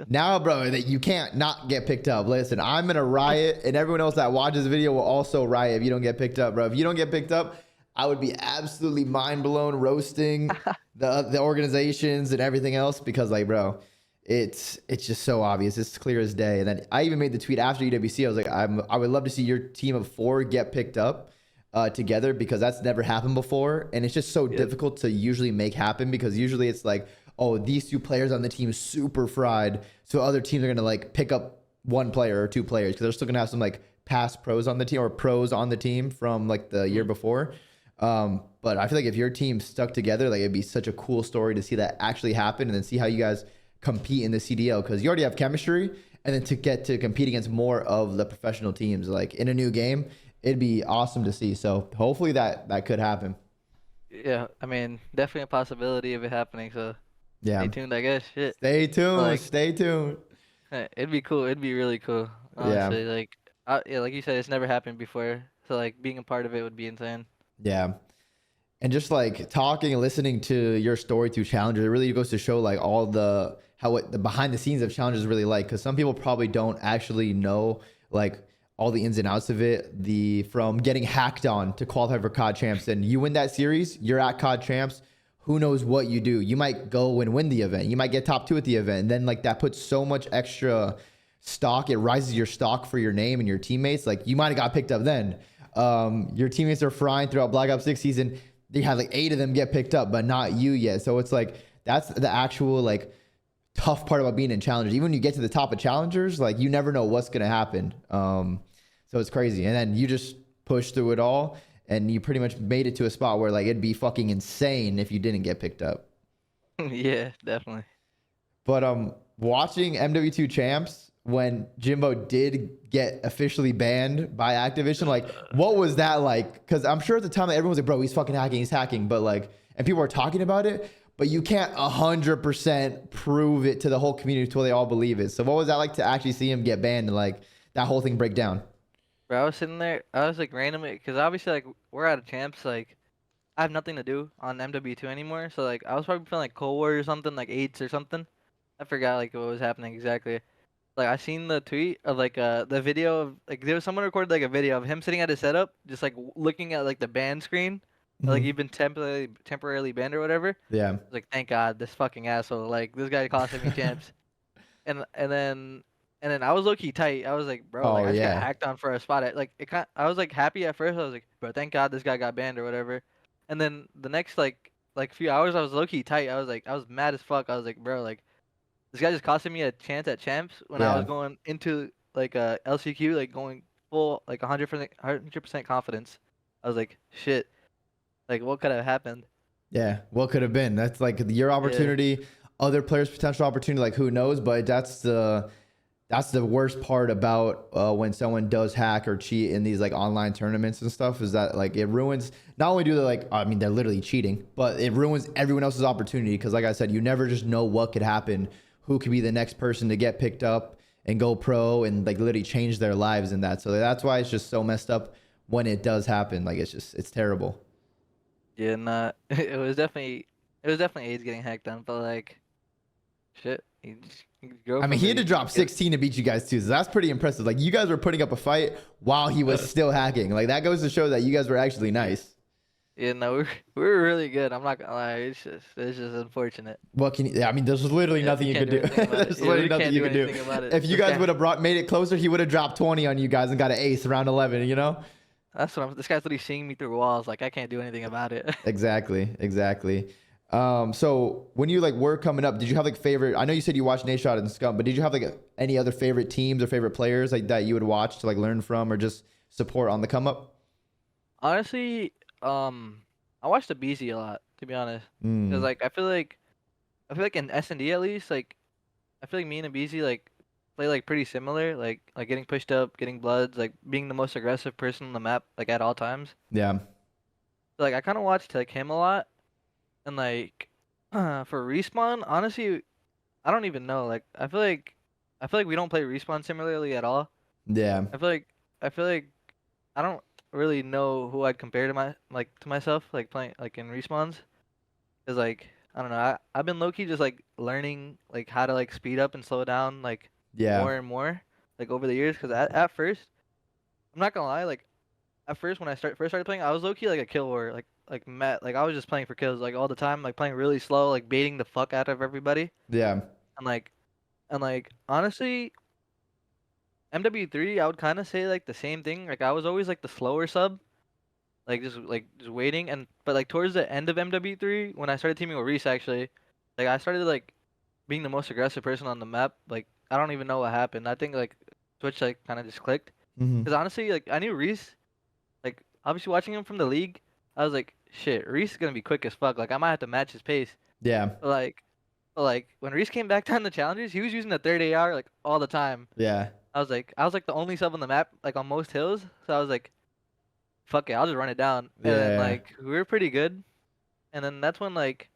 now, bro, that you can't not get picked up. Listen, I'm gonna riot, and everyone else that watches the video will also riot if you don't get picked up, bro. If you don't get picked up, I would be absolutely mind blown roasting the organizations and everything else because like, bro, it's just so obvious. It's clear as day. And then I even made the tweet after UWC. I was like, I would love to see your team of 4 get picked up together because that's never happened before. And it's just so difficult to usually make happen because usually it's like, oh, these 2 players on the team super fried. So other teams are going to like pick up 1 player or 2 players because they're still going to have some like past pros on the team or pros on the team from like the year before. But I feel like if your team stuck together, like it'd be such a cool story to see that actually happen and then see how you guys compete in the CDL because you already have chemistry and then to get to compete against more of the professional teams like in a new game, it'd be awesome to see. So hopefully that could happen.
Yeah, I mean, definitely a possibility of it happening. So
Yeah.
stay tuned, I guess. Shit.
Stay tuned.
Like,
Stay tuned.
it'd be cool. It'd be really cool. Honestly,
Yeah.
like, yeah, like you said, it's never happened before. So like, being a part of it would be insane.
Yeah. And just like talking and listening to your story through challenges, it really goes to show like all the the behind the scenes of challenges really like because some people probably don't actually know like all the ins and outs of it. The from getting hacked on to qualify for COD champs, and you win that series, you're at COD champs. Who knows what you do? You might go and win the event. You might get top 2 at the event, and then like that puts so much extra stock. It rises your stock for your name and your teammates. Like you might have got picked up then. Your teammates are frying throughout Black Ops 6 season. They had like 8 of them get picked up, but not you yet. So it's like that's the actual like tough part about being in challengers. Even when you get to the top of challengers, like you never know what's gonna happen. So it's crazy. And then you just push through it all, and you pretty much made it to a spot where like it'd be fucking insane if you didn't get picked up.
Yeah, definitely.
But watching MW2 champs when Jimbo did get officially banned by Activision, like what was that like? Because I'm sure at the time that everyone was like, bro, he's fucking hacking, he's hacking, but like, and people are talking about it, but you can't 100% prove it to the whole community until they all believe it. So what was that like to actually see him get banned and like that whole thing break down?
Bro, I was sitting there. I was like randomly, because obviously like we're out of champs. Like I have nothing to do on MW2 anymore. So like I was probably playing like Cold War or something, like 8s or something. I forgot like what was happening exactly. Like I seen the tweet of like the video of like there was someone recorded like a video of him sitting at his setup, just like looking at like the ban screen, like you've been temporarily banned or whatever.
Yeah.
I was like, thank God, this fucking asshole. Like this guy costing me champs. And then I was low key tight. I was like, bro, like
Oh
I just got
yeah.
hacked on for a spot. I was like happy at first. I was like, bro, thank God this guy got banned or whatever. And then the next like few hours, I was low key tight. I was mad as fuck. I was like, bro, like this guy just costed me a chance at champs when I was
Yeah.
going into like LCQ, like going full like 100% confidence. I was like, shit, like what could have happened?
Yeah. What could have been? That's like your
Yeah.
opportunity, other players' potential opportunity, like who knows? But that's the worst part about when someone does hack or cheat in these like online tournaments and stuff is that like it ruins, not only do they like, I mean, they're literally cheating, but it ruins everyone else's opportunity. Cause like I said, you never just know what could happen, who could be the next person to get picked up and go pro and like literally change their lives in that. So that's why it's just so messed up when it does happen. Like it's terrible.
Yeah, nah, it was definitely AIDS getting hacked on, but like shit, you just grow
I mean,
from
he
it.
had to
You
drop
just get
16 to beat you guys too. So that's pretty impressive. Like you guys were putting up a fight while he was still hacking. Like that goes to show that you guys were actually nice.
Yeah, no, we were really good. I'm not gonna lie. It's just unfortunate.
What can you, yeah, I mean, there's literally
Yeah,
nothing
we
you
can't
could
do
do.
anything about it.
There's
Yeah, we
literally nothing
can't
you
do
could do.
anything about it.
If you
This
guys
guy,
would have made it closer, he would have dropped 20 on you guys and got an ace round 11, you know?
this guy's literally seeing me through walls. Like I can't do anything about it.
Exactly. Exactly. So when you like were coming up, did you have like favorite, I know you said you watched Nate Shot and Scum, but did you have like any other favorite teams or favorite players like that you would watch to like learn from or just support on the come up?
Honestly, I watched the BZ a lot, to be honest, because
Mm,
like I feel like in S&D at least, like I feel like me and BZ like play like pretty similar, like getting pushed up, getting bloods, like being the most aggressive person on the map, like at all times.
yeah.
So, like I kind of watched like him a lot, and like for respawn, honestly, I don't even know. Like I feel like we don't play respawn similarly at all.
Yeah.
I feel like I feel like I don't really know who I'd compare to myself like playing like in respawns. Cause like I don't know, I've been low key just like learning like how to like speed up and slow down like
Yeah.
more and more like over the years. Cause at first, I'm not gonna lie, like at first when I first started playing, I was low key like a kill war, like Matt, like I was just playing for kills like all the time, like playing really slow, like baiting the fuck out of everybody,
Yeah.
and like honestly, MW3, I would kind of say like the same thing. Like I was always like the slower sub, like just waiting, and but like towards the end of MW3, when I started teaming with Reese actually, like I started like being the most aggressive person on the map. Like I don't even know what happened. I think like Twitch like kind of just clicked.
Hmm.
Because honestly, like I knew Reese. Like obviously watching him from the league, I was like, shit, Reese is gonna be quick as fuck. Like I might have to match his pace.
Yeah.
But like when Reese came back down the challenges, he was using the third AR like all the time.
Yeah.
I was like the only sub on the map, like on most hills. So I was like, fuck it, I'll just run it down. And then
Yeah.
like we were pretty good. And then that's when like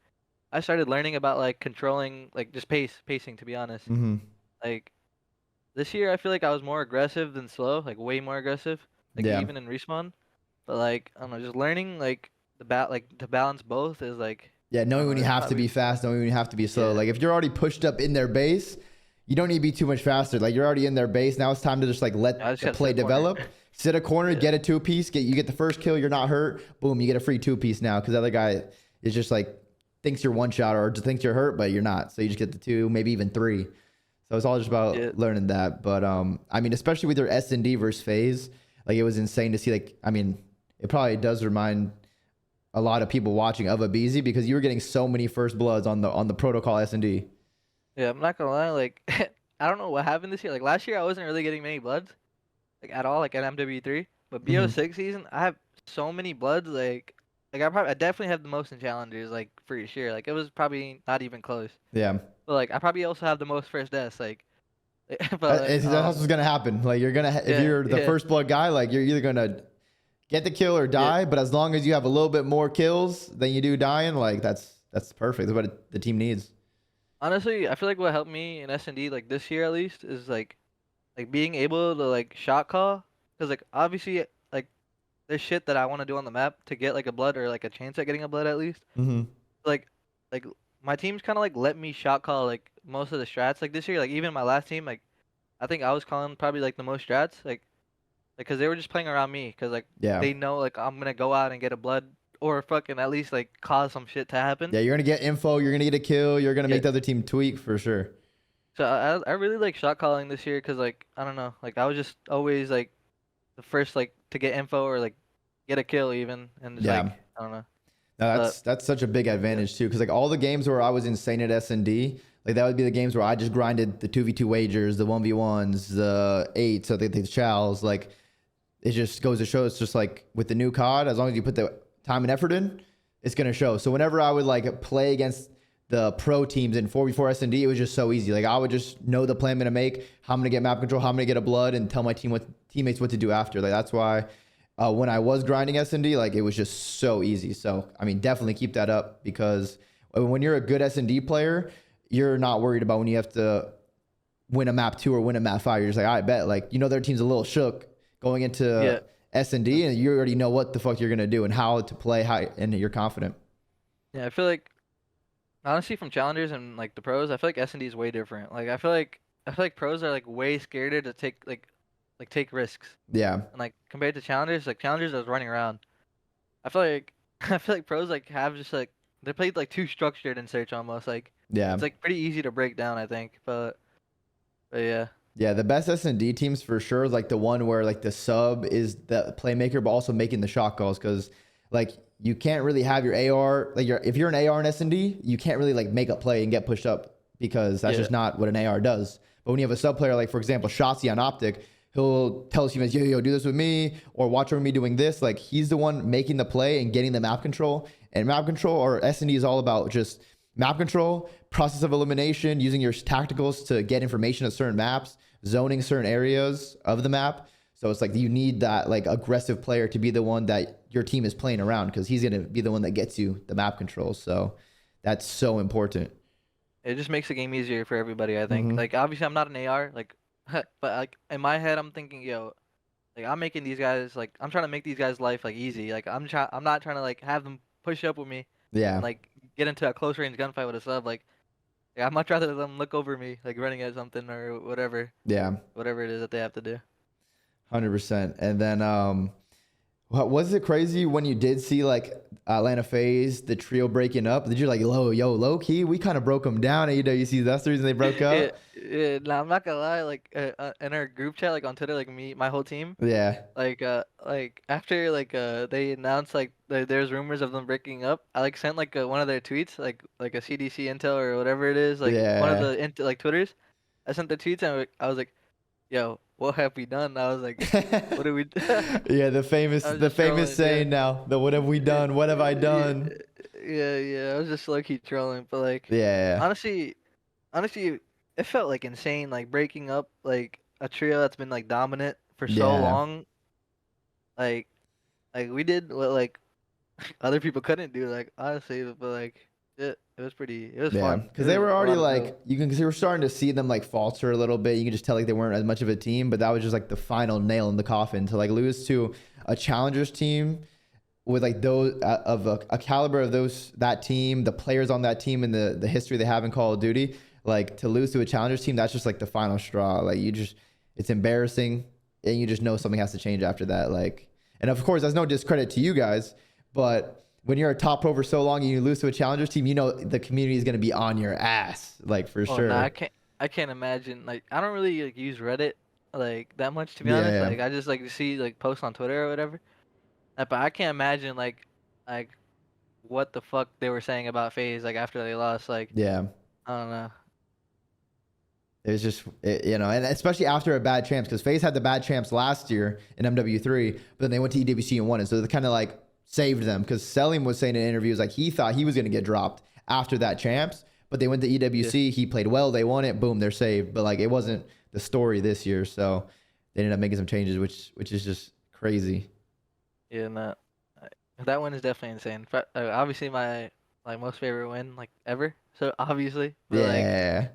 I started learning about like controlling like just pacing to be honest.
Hmm.
Like this year I feel like I was more aggressive than slow, like way more aggressive. Like
Yeah.
even in respawn. But like I don't know, just learning like like to balance both is like
Yeah,
I
knowing
don't know,
when you
it's
have to
probably
be fast, knowing when you have to be slow.
yeah.
Like if you're already pushed up in their base, you don't need to be too much faster. Like you're already in their base. Now it's time to just like
I
let
just
the
gotta sit
play
a corner.
develop. Sit a corner,
Yeah.
get a 2-piece, you get the first kill, you're not hurt. Boom, you get a free 2-piece now because the other guy is just like thinks you're one shot or just thinks you're hurt, but you're not. So you just get the 2, maybe even 3. So it's all just
Yeah.
about learning that. But I mean, especially with your S&D versus FaZe, like it was insane to see. Like I mean, it probably does remind a lot of people watching of a BZ because you were getting so many first bloods on the protocol S&D.
Yeah, I'm not gonna lie, like I don't know what happened this year. Like last year I wasn't really getting many bloods, like at all, like at MW3. But
Hmm.
BO6 season, I have so many bloods, like I definitely have the most in challengers, like for sure. Like it was probably not even close.
Yeah.
But like I probably also have the most first deaths, like but
That's what's gonna happen. Like you're gonna if
yeah,
you're the
yeah,
first blood guy, like you're either gonna get the kill or
yeah.
die. But as long as you have a little bit more kills than you do dying, like that's perfect. That's what the team needs.
Honestly, I feel like what helped me in S&D like this year at least is like being able to like shot call, because like obviously like there's shit that I want to do on the map to get like a blood or like a chance at getting a blood at least.
Hmm.
Like like my team's kind of like let me shot call like most of the strats like this year. Like even my last team, like I think I was calling probably like the most strats, like because they were just playing around me, because like
Yeah.
they know like I'm gonna go out and get a blood or fucking at least like cause some shit to happen.
Yeah, you're gonna get info. You're gonna get a kill. You're gonna
Yeah.
make the other team tweak for sure.
So I really like shot calling this year because like I don't know, like I was just always like the first like to get info or like get a kill even, and just
Yeah.
like I don't know.
No,
But
that's such a big
yeah,
advantage too, because like all the games where I was insane at S&D, like that would be the games where I just grinded the 2v2 wagers, the 1v1s, the 8s, so the chows. Like it just goes to show, it's just like with the new COD, as long as you put the time and effort in, it's gonna show. So whenever I would like play against the pro teams in 4v4 S&D, it was just so easy. Like I would just know the play I'm gonna make, how I'm gonna get map control, how I'm gonna get a blood, and tell my teammates what to do after. Like that's why when I was grinding S&D, like it was just so easy. So I mean, definitely keep that up, because when you're a good S&D player, you're not worried about when you have to win a map 2 or win a map 5. You're just like, I bet, like their team's a little shook going into
yeah,
S&D, and you already know what the fuck you're gonna do and how to play, and you're confident.
yeah. I feel like honestly from challengers and like the pros, I feel like S&D is way different. Like I feel like pros are like way scared to take like take risks,
Yeah,
and like compared to challengers, like challengers is running around. I feel like I feel like pros like have just like they played like too structured in search almost. Like
yeah,
it's like pretty easy to break down, I think. But yeah,
yeah. The best S&D teams for sure is like the one where like the sub is the playmaker, but also making the shot calls, because like you can't really have your AR, like if you're an AR in S&D, you can't really like make a play and get pushed up, because that's
yeah,
just not what an AR does. But when you have a sub player, like for example Shotzi on Optic, he'll tell his teammates, yo, do this with me, or watch over me doing this. Like he's the one making the play and getting the map control. And map control or S&D is all about just map control, process of elimination, using your tacticals to get information at certain maps, zoning certain areas of the map. So it's like you need that like aggressive player to be the one that your team is playing around, because he's gonna be the one that gets you the map control. So that's so important.
it just makes the game easier for everybody, I think.
Hmm.
Like obviously I'm not an AR, like, but like in my head I'm thinking, yo, like I'm making these guys like I'm trying to make these guys' life like easy. Like I'm not trying to like have them push up with me and
Yeah,
like get into a close range gunfight with a sub. Like I'd much rather them look over me like running at something or whatever
yeah,
it is that they have to do.
100%. And then Was it crazy when you did see like Atlanta FaZe, the trio breaking up? Did you like, low key, we kind of broke them down at UWC. That's the reason they broke
Yeah,
up.
yeah. Nah, I'm not gonna lie. Like in our group chat, like on Twitter, like my whole team,
Yeah,
like after they announced like there's rumors of them breaking up, I like sent like one of their tweets, like a CDC intel or whatever it is, like one of
yeah,
the like Twitters. I sent the tweets and I was like, "Yo, what have we done?" I was like, "What did we?"
yeah. The famous,
I was
the
just
famous
trolling, yeah.
saying now. The what have we done? What have I
Yeah,
done?
yeah. I was just low key trolling, but like
Yeah,
honestly, honestly, it felt like insane, like breaking up like a trio that's been like dominant for so
yeah.
long. Like we did what like other people couldn't do, like honestly, but like it was
Yeah,
fun. It
because they
was
were
a
already
lot of fun.
like cause you were starting to see them like falter a little bit. You could just tell like they weren't as much of a team, but that was just like the final nail in the coffin to like lose to a challengers team with like those of a caliber of that team, the players on that team, and the history they have in Call of Duty. Like to lose to a challengers team, that's just like the final straw. Like it's embarrassing, and you just know something has to change after that. Like, and of course, that's no discredit to you guys, but when you're a top pro for so long and you lose to a challengers team, you know the community is gonna be on your ass, like for
Oh no,
sure.
I can't imagine. Like I don't really like use Reddit like that much, to be
Yeah,
honest.
yeah,
Like I just like see like posts on Twitter or whatever. But I can't imagine like what the fuck they were saying about FaZe like after they lost. Like
yeah.
I don't know.
It was just, you know, and especially after a bad champs, because FaZe had the bad champs last year in MW3, but then they went to EWC and won it. So they kind of like saved them because Selim was saying in interviews like he thought he was going to get dropped after that champs, but they went to
Yeah,
EWC. He played well. They won it. Boom, they're saved. But like it wasn't the story this year. So they ended up making some changes, which is just crazy.
yeah, no. That one is definitely insane. Obviously my like most favorite win like ever. So obviously,
Yeah.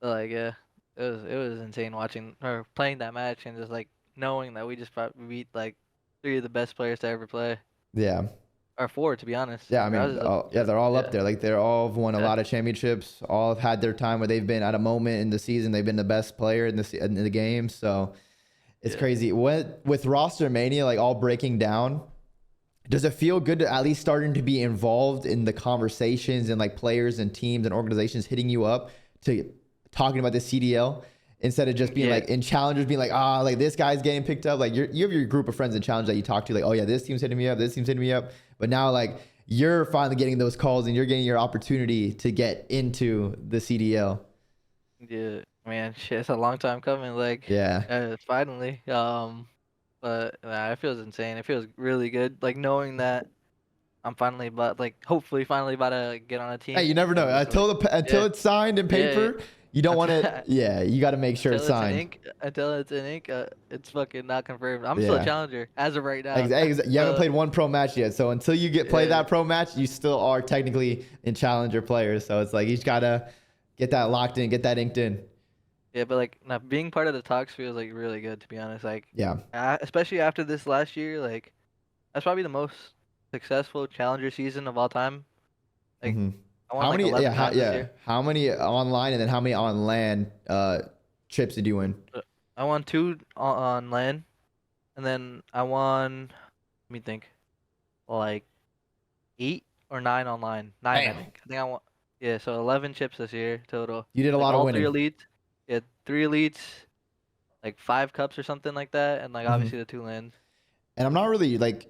but like yeah, it was insane watching or playing that match and just like knowing that we just beat like three of the best players to ever play,
Yeah.
or four to be honest.
Yeah, I
Like, I
mean,
was just,
yeah, they're all up
yeah,
there. Like they're all have won a lot of
exactly.
championships. All have had their time where they've been at a moment in the season. They've been the best player in the game. So it's
Yeah.
crazy. With Rostermania like all breaking down, does it feel good to at least starting to be involved in the conversations and like players and teams and organizations hitting you up to talking about the CDL instead of just being
Yeah,
like in challengers being like like this guy's getting picked up, like you have your group of friends in challenge that you talk to like, oh yeah, this team's hitting me up, this team's hitting me up, but now like you're finally getting those calls and you're getting your opportunity to get into the CDL.
yeah, man, shit, it's a long time coming. Like,
Yeah.
finally. But nah, it feels insane. It feels really good. Like knowing that I'm finally hopefully finally about to get on a
Hey, you
team
never know
and just like,
until
yeah,
it's signed in
yeah.
paper. You don't want it. Yeah, you got to make sure it's signed.
Until it's in ink, it's fucking not confirmed. I'm still a
Yeah.
challenger as of right now.
You haven't played one pro match yet, so until you play
Yeah,
that pro match, you still are technically in challenger players. So it's like you just gotta get that locked in, get that inked in.
yeah, but like now being part of the talks feels like really good, to be honest. Like,
Yeah.
especially after this last year, like that's probably the most successful challenger season of all time. Like,
hmm
I won
How
like
many?
11 times this
Yeah.
year.
How many online and then how many on LAN trips did you win?
I won two on LAN, and then I won. Let me think, like 8 or 9 online. 9, I
Damn.
think. I think I won. Yeah, so 11 chips this year total.
You did a
Like
lot of
all three
winning.
elites. Yeah, 3 elites, like 5 cups or something like that, and like
hmm
obviously the 2 lands.
And I'm not really like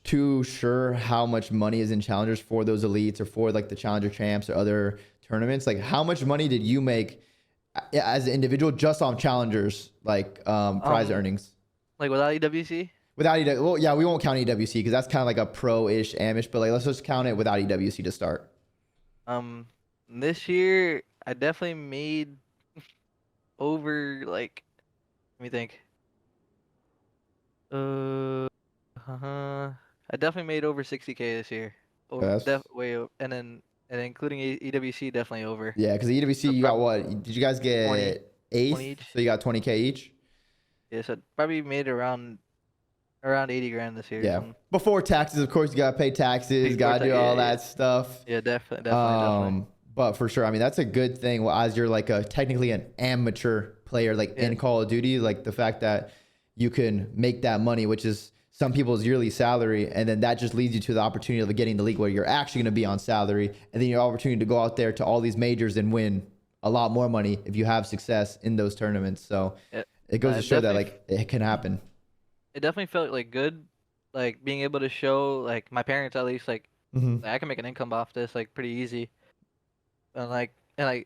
too sure how much money is in challengers for those elites or for like the challenger champs or other tournaments. Like how much money did you make as an individual just on challengers like prize
Um,
earnings?
like without EWC.
Without EWC, well, yeah, we won't count EWC because that's kind of like a pro-ish, amish, but like let's just count it without EWC to start.
Um, this year I definitely made over like. Let me think. I definitely made over 60K this year. Over
That's
and then including EWC definitely over.
yeah, because the EWC
So
you got what? Did you guys
20,
get
20
eighth?
each.
So you got 20K each.
Yeah, so probably made around 80 grand this year or
Yeah.
something.
Before taxes, of course, you gotta pay taxes,
Before
gotta do
yeah,
all
yeah,
that stuff.
yeah, definitely.
But for sure, I mean that's a good thing. Well, as you're like technically an amateur player, like
Yeah,
in Call of Duty, like the fact that you can make that money, which is some people's yearly salary, and then that just leads you to the opportunity of getting the league where you're actually going to be on salary, and then your opportunity to go out there to all these majors and win a lot more money if you have success in those tournaments. So it goes to show that like it can happen.
It definitely felt like good, like being able to show like my parents at least like, I can make an income off this like pretty easy, and like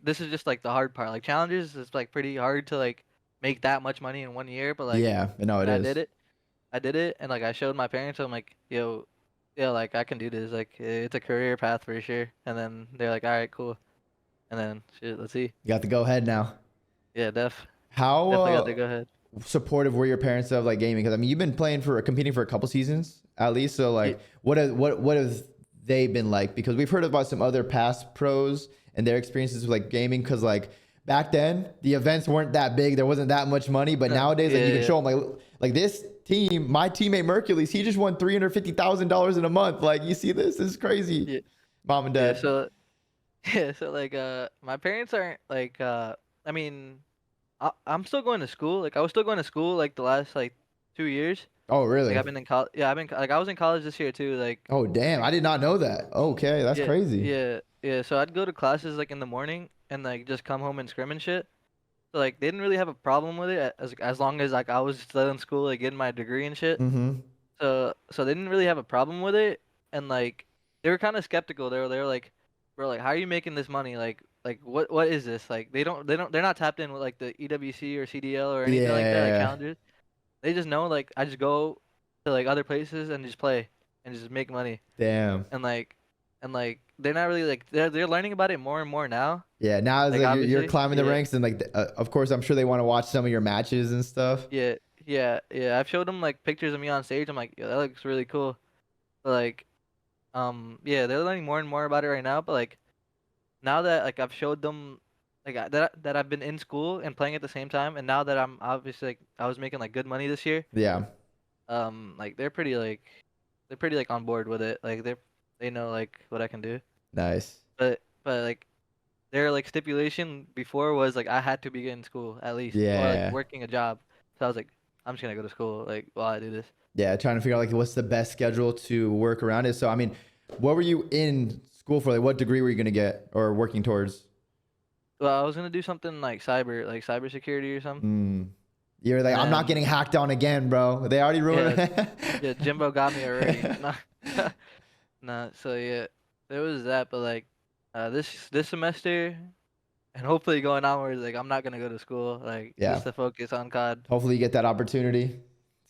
this is just like the hard part. Like challenges is like pretty hard to like make that much money in 1 year, but like
Yeah, no, it
I
is.
did it. I did it, and like I showed my parents. I'm like, yo, yeah, like I can do this. Like it's a career path for sure. And then they're like, all right, cool. And then shit, let's see.
You got to go ahead now.
Yeah,
How
definitely got to go ahead.
supportive were your parents of like gaming? Because I mean, you've been competing for a couple seasons at least. So like, what have they been like? Because we've heard about some other past pros and their experiences with like gaming. Because like back then, the events weren't that big. There wasn't that much money. But nowadays, like you can show them like this team, my teammate Mercules, he just won $350,000 in a month. Like you see this is crazy.
Yeah,
Mom and dad.
so like my parents aren't like I mean I'm still going to school. Like I was still going to school like the last like 2 years.
Oh really?
Like I've been in college. Yeah, I've been like I was in college this year too. Like
Oh damn, I did not know that. Okay, that's
yeah,
crazy.
yeah. So I'd go to classes like in the morning and like just come home and scrim and shit. So like they didn't really have a problem with it as long as like I was still in school like getting my degree and shit.
Mm-hmm.
So they didn't really have a problem with it, and like they were kind of skeptical. They were like, bro, like how are you making this money? Like what is this? Like they're not tapped in with like the EWC or CDL or anything like that, like
Yeah.
challenges. They just know like I just go to like other places and just play and just make money,
Damn.
and like they're not really like they're learning about it more and more now.
Yeah, now it's
Like
like you're
obviously,
climbing the
yeah.
ranks, and like, of course, I'm sure they want to watch some of your matches and stuff.
Yeah. I've showed them like pictures of me on stage. I'm like, yeah, that looks really cool. But like, yeah, they're learning more and more about it right now. But like, now that like I've showed them, like that I've been in school and playing at the same time, and now that I'm obviously like I was making like good money this year.
Yeah,
Like they're pretty like on board with it. Like they know like what I can do.
nice.
But like their like stipulation before was like I had to be in school at least or like
Yeah,
working a job. So I was like, I'm just gonna go to school like while I do this.
yeah. Trying to figure out like what's the best schedule to work around it. So, I mean, what were you in school for? Like, what degree were you gonna get or working towards?
Well, I was gonna do something like cybersecurity or something.
Mm. You're like,
And
I'm not
then
getting hacked on again, bro. They already ruined
yeah,
it.
yeah, Jimbo got me already. Nah, nah. So yeah, there was that. But like, this semester and hopefully going onwards, like I'm not gonna go to school. Like
Yeah.
just to focus on COD.
Hopefully, you get that opportunity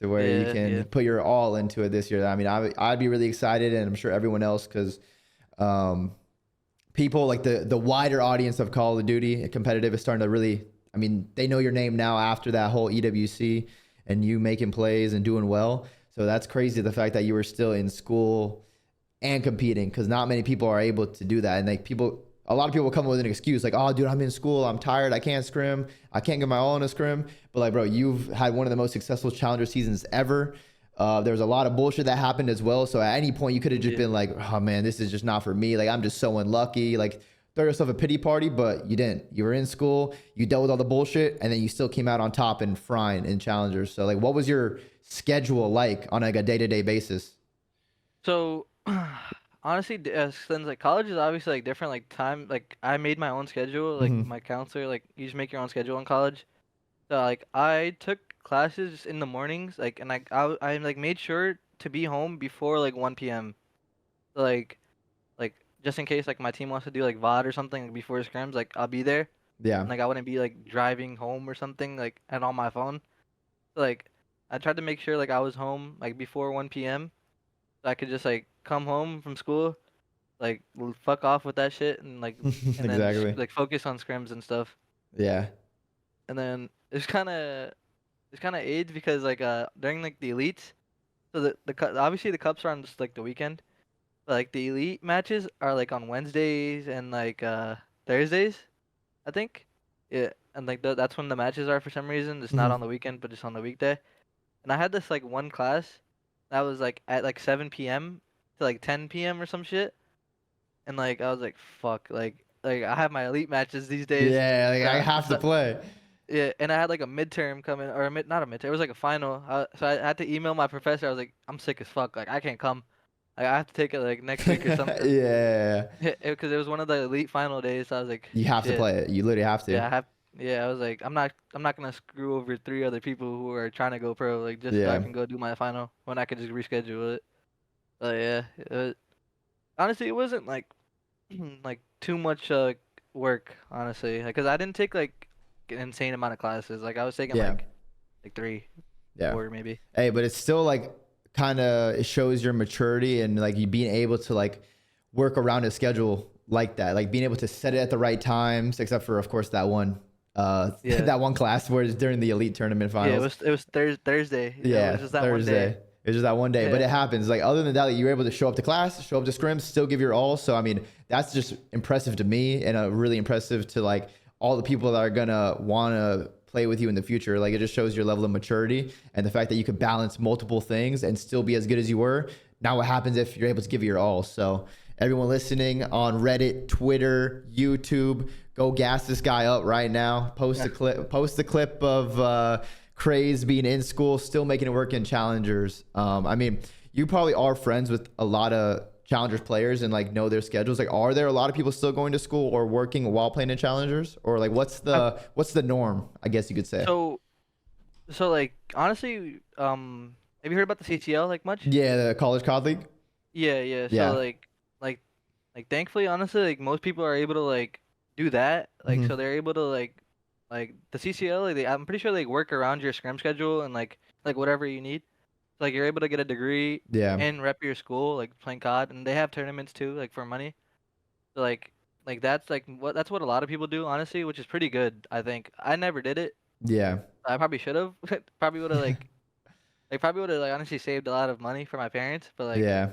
to where you can
Yeah.
put your all into it this year. I mean, I'd be really excited, and I'm sure everyone else, because people like the wider audience of Call of Duty competitive is starting to really, I mean, they know your name now after that whole EWC and you making plays and doing well. So that's crazy, the fact that you were still in school and competing, because not many people are able to do that. And like a lot of people come with an excuse like, oh dude, I'm in school, I'm tired, I can't scrim, I can't get my all in a scrim. But like, bro, you've had one of the most successful challenger seasons ever. There was a lot of bullshit that happened as well. So at any point you could have just been like, oh man, this is just not for me. Like, I'm just so unlucky. Like, throw yourself a pity party, but you didn't. You were in school, you dealt with all the bullshit, and then you still came out on top and frying in challengers. So like, what was your schedule like on like a day-to-day basis?
So honestly, since like college is obviously like different, like time, like I made my own schedule. Like
Mm-hmm.
my counselor, like you just make your own schedule in college. So like I took classes in the mornings, like, and I like made sure to be home before like 1 p.m. So like just in case like my team wants to do like VOD or something like, before scrims, like I'll be there.
Yeah.
And, like I wouldn't be like driving home or something like and on my phone. So, like I tried to make sure like I was home like before 1 p.m. so I could just like come home from school, like fuck off with that shit and then just
Exactly.
like focus on scrims and stuff.
Yeah.
And then it's kind of AIDS because like during like the elites, so obviously the cups are on just like the weekend, but like the elite matches are like on Wednesdays and like Thursdays, I think. Yeah, and like that's when the matches are for some reason. It's not
Mm-hmm.
on the weekend, but just on the weekday. And I had this like one class that was like at like 7 p.m. to like 10 p.m. or some shit, and like I was like fuck, like I have my elite matches these days.
Yeah, like I
So,
have to
so
play.
Yeah, and I had like a midterm coming, or not a midterm. It was like a final. So I had to email my professor. I was like, I'm sick as fuck. Like I can't come. Like, I have to take it like next week or something.
Yeah.
Because it was one of the elite final days. So I was like,
You have to
shit.
play it. You literally have to.
Yeah, I have. Yeah, I was like, I'm not gonna screw over 3 other people who are trying to go pro. Like just so I
Yeah.
can go do my final when I could just reschedule it. But yeah, honestly, it wasn't like like too much work. Honestly, because I didn't take like an insane amount of classes. Like I was taking
Yeah.
like 3,
Yeah.
4 maybe.
Hey, but it's still like kind of, it shows your maturity and like you being able to like work around a schedule like that, like being able to set it at the right times, except for of course that one
Yeah.
that one class where it's during the elite tournament
Yeah,
finals.
it was Thursday.
Yeah,
It was just that one
Thursday.
day.
It was just that one day, but
Yeah.
it happens. Like other than that, like, you're able to show up to class, show up to scrims, still give your all. So I mean, that's just impressive to me, and really impressive to like all the people that are gonna wanna play with you in the future. Like it just shows your level of maturity and the fact that you could balance multiple things and still be as good as you were. Now, what happens if you're able to give it your all? So everyone listening on Reddit, Twitter, YouTube, go gas this guy up right now. Post a clip. Post a clip of Craze being in school, still making it work in challengers. I mean, you probably are friends with a lot of challengers players and like know their schedules. Like, are there a lot of people still going to school or working while playing in challengers, or like what's the norm? I guess you could say.
So like honestly, have you heard about the CTL like much?
Yeah, the college COD league.
Yeah, yeah. So
Yeah.
like thankfully, honestly, like most people are able to like do that. Like
Mhm.
so they're able to like the CCL. Like I'm pretty sure they work around your scrim schedule and like whatever you need. So, like you're able to get a degree
Yeah.
and rep your school like playing COD, and they have tournaments too, like for money. So like that's what a lot of people do, honestly, which is pretty good. I think I never did it.
Yeah.
I probably should have. Probably would have probably would have like honestly saved a lot of money for my parents, but
Yeah.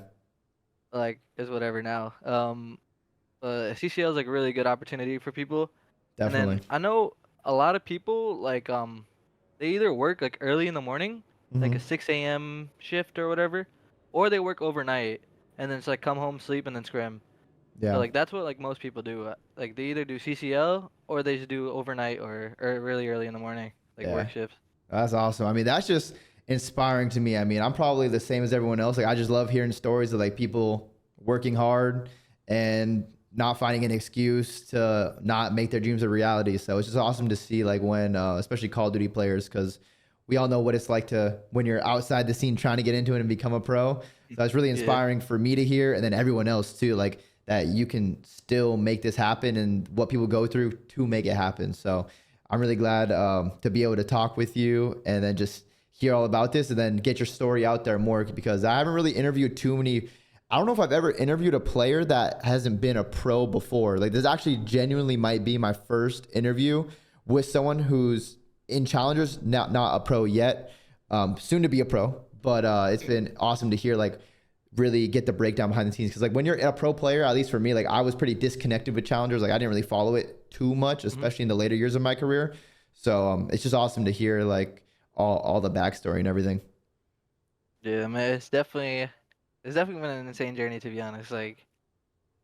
like it's whatever now. CCL is like a really good opportunity for people. And then
Definitely.
I know a lot of people like they either work like early in the morning, like
Hmm.
a 6 a.m. shift or whatever, or they work overnight and then it's like come home, sleep, and then scrim. So
Yeah.
like that's what like most people do. Like they either do CCL or they just do overnight or really early in the morning, like
Yeah.
work shifts.
That's awesome. I mean, that's just inspiring to me. I mean, I'm probably the same as everyone else. Like, I just love hearing stories of like people working hard and not finding an excuse to not make their dreams a reality. So it's just awesome to see like when, especially Call of Duty players, because we all know what it's like to when you're outside the scene trying to get into it and become a pro. So that's really
Yeah.
inspiring for me to hear, and then everyone else too. Like that you can still make this happen and what people go through to make it happen. So I'm really glad to be able to talk with you and then just hear all about this and then get your story out there more, because I haven't really interviewed too many. I don't know if I've ever interviewed a player that hasn't been a pro before. Like this actually genuinely might be my first interview with someone who's in challengers, not a pro yet, soon to be a pro. But it's been awesome to hear like really get the breakdown behind the scenes, because like when you're a pro player, at least for me, like I was pretty disconnected with challengers. Like I didn't really follow it too much, especially in the later years of my career. So it's just awesome to hear like all the backstory and everything.
Yeah, man, it's definitely been an insane journey, to be honest. Like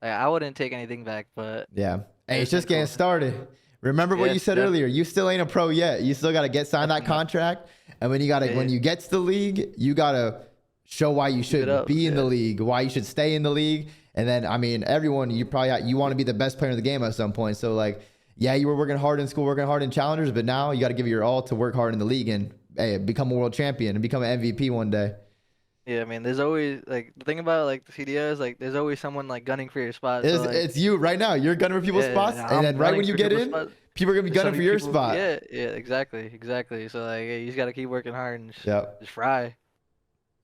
I wouldn't take anything back, but
Yeah. Hey, it's
it's been
just getting
cool.
started. Remember what you
Yes,
said earlier. You still ain't a pro yet. You still gotta get signed that
definitely not.
contract. And when you gotta
Yeah,
when you get to the league, you gotta show why you
keep it
should
up.
be in the
Yeah.
league, why you should stay in the league. And then I mean, everyone, you probably you want to be the best player in the game at some point. So like, yeah, you were working hard in school, working hard in challengers, but now you got to give it your all to work hard in the league and hey, become a world champion and become an MVP one day.
Yeah, I mean, there's always like the thing about like the CDO is like there's always someone like gunning for your spot. So like
It's you right now. You're gunning for people's spots,
yeah,
and
I'm
then right
gunning
when you
for
get
people's
in,
spot.
people are gonna be
There's so
gunning for
many
your
people.
spot.
Yeah, yeah, exactly. So like, yeah, you just gotta keep working hard and
Yep.
just fry.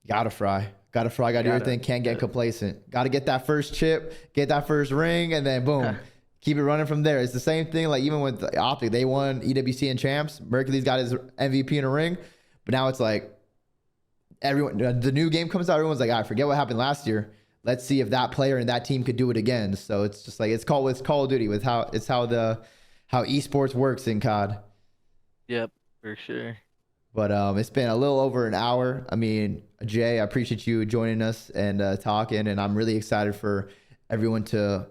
Gotta fry. Gotta fry. Gotta do
Gotta.
everything. Can't get
gotta.
complacent. Gotta get that first chip, get that first ring, and then boom. Keep it running from there. It's the same thing. Like even with Optic, they won EWC and champs. Mercury's got his MVP in a ring, but now it's like everyone. The new game comes out. Everyone's like, I forget what happened last year. Let's see if that player and that team could do it again. So it's just like it's Call of Duty with how esports works in COD.
Yep, for sure.
But it's been a little over an hour. I mean, Jay, I appreciate you joining us and talking, and I'm really excited for everyone to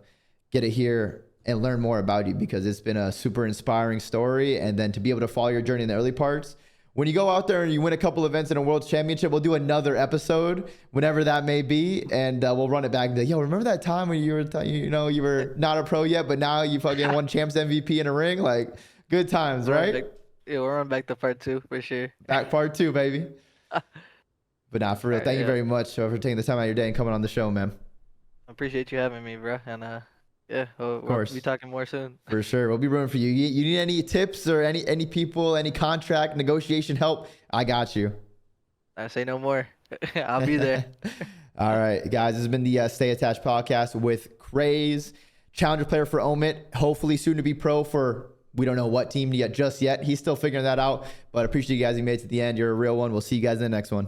get to hear and learn more about you, because it's been a super inspiring story. And then to be able to follow your journey in the early parts. When you go out there and you win a couple events in a world championship, we'll do another episode whenever that may be, and we'll run it back and be like, yo, remember that time when you were, you were not a pro yet, but now you fucking won champs MVP in a ring? Like, good times, right?
Yeah, we'll run back to part 2 for sure.
Back part 2, baby. But nah, for real, thank you very much for taking the time out of your day and coming on the show, man.
I appreciate you having me, bro. And yeah, we'll be talking more soon.
For sure. We'll be rooting for you. You need any tips or any people, any contract negotiation help? I got you.
I say no more. I'll be there.
All right, guys. This has been the Stay Attached podcast with Craze, challenger player for OMiT. Hopefully soon to be pro for we don't know what team yet just yet. He's still figuring that out. But I appreciate you guys. You made it to the end. You're a real one. We'll see you guys in the next one.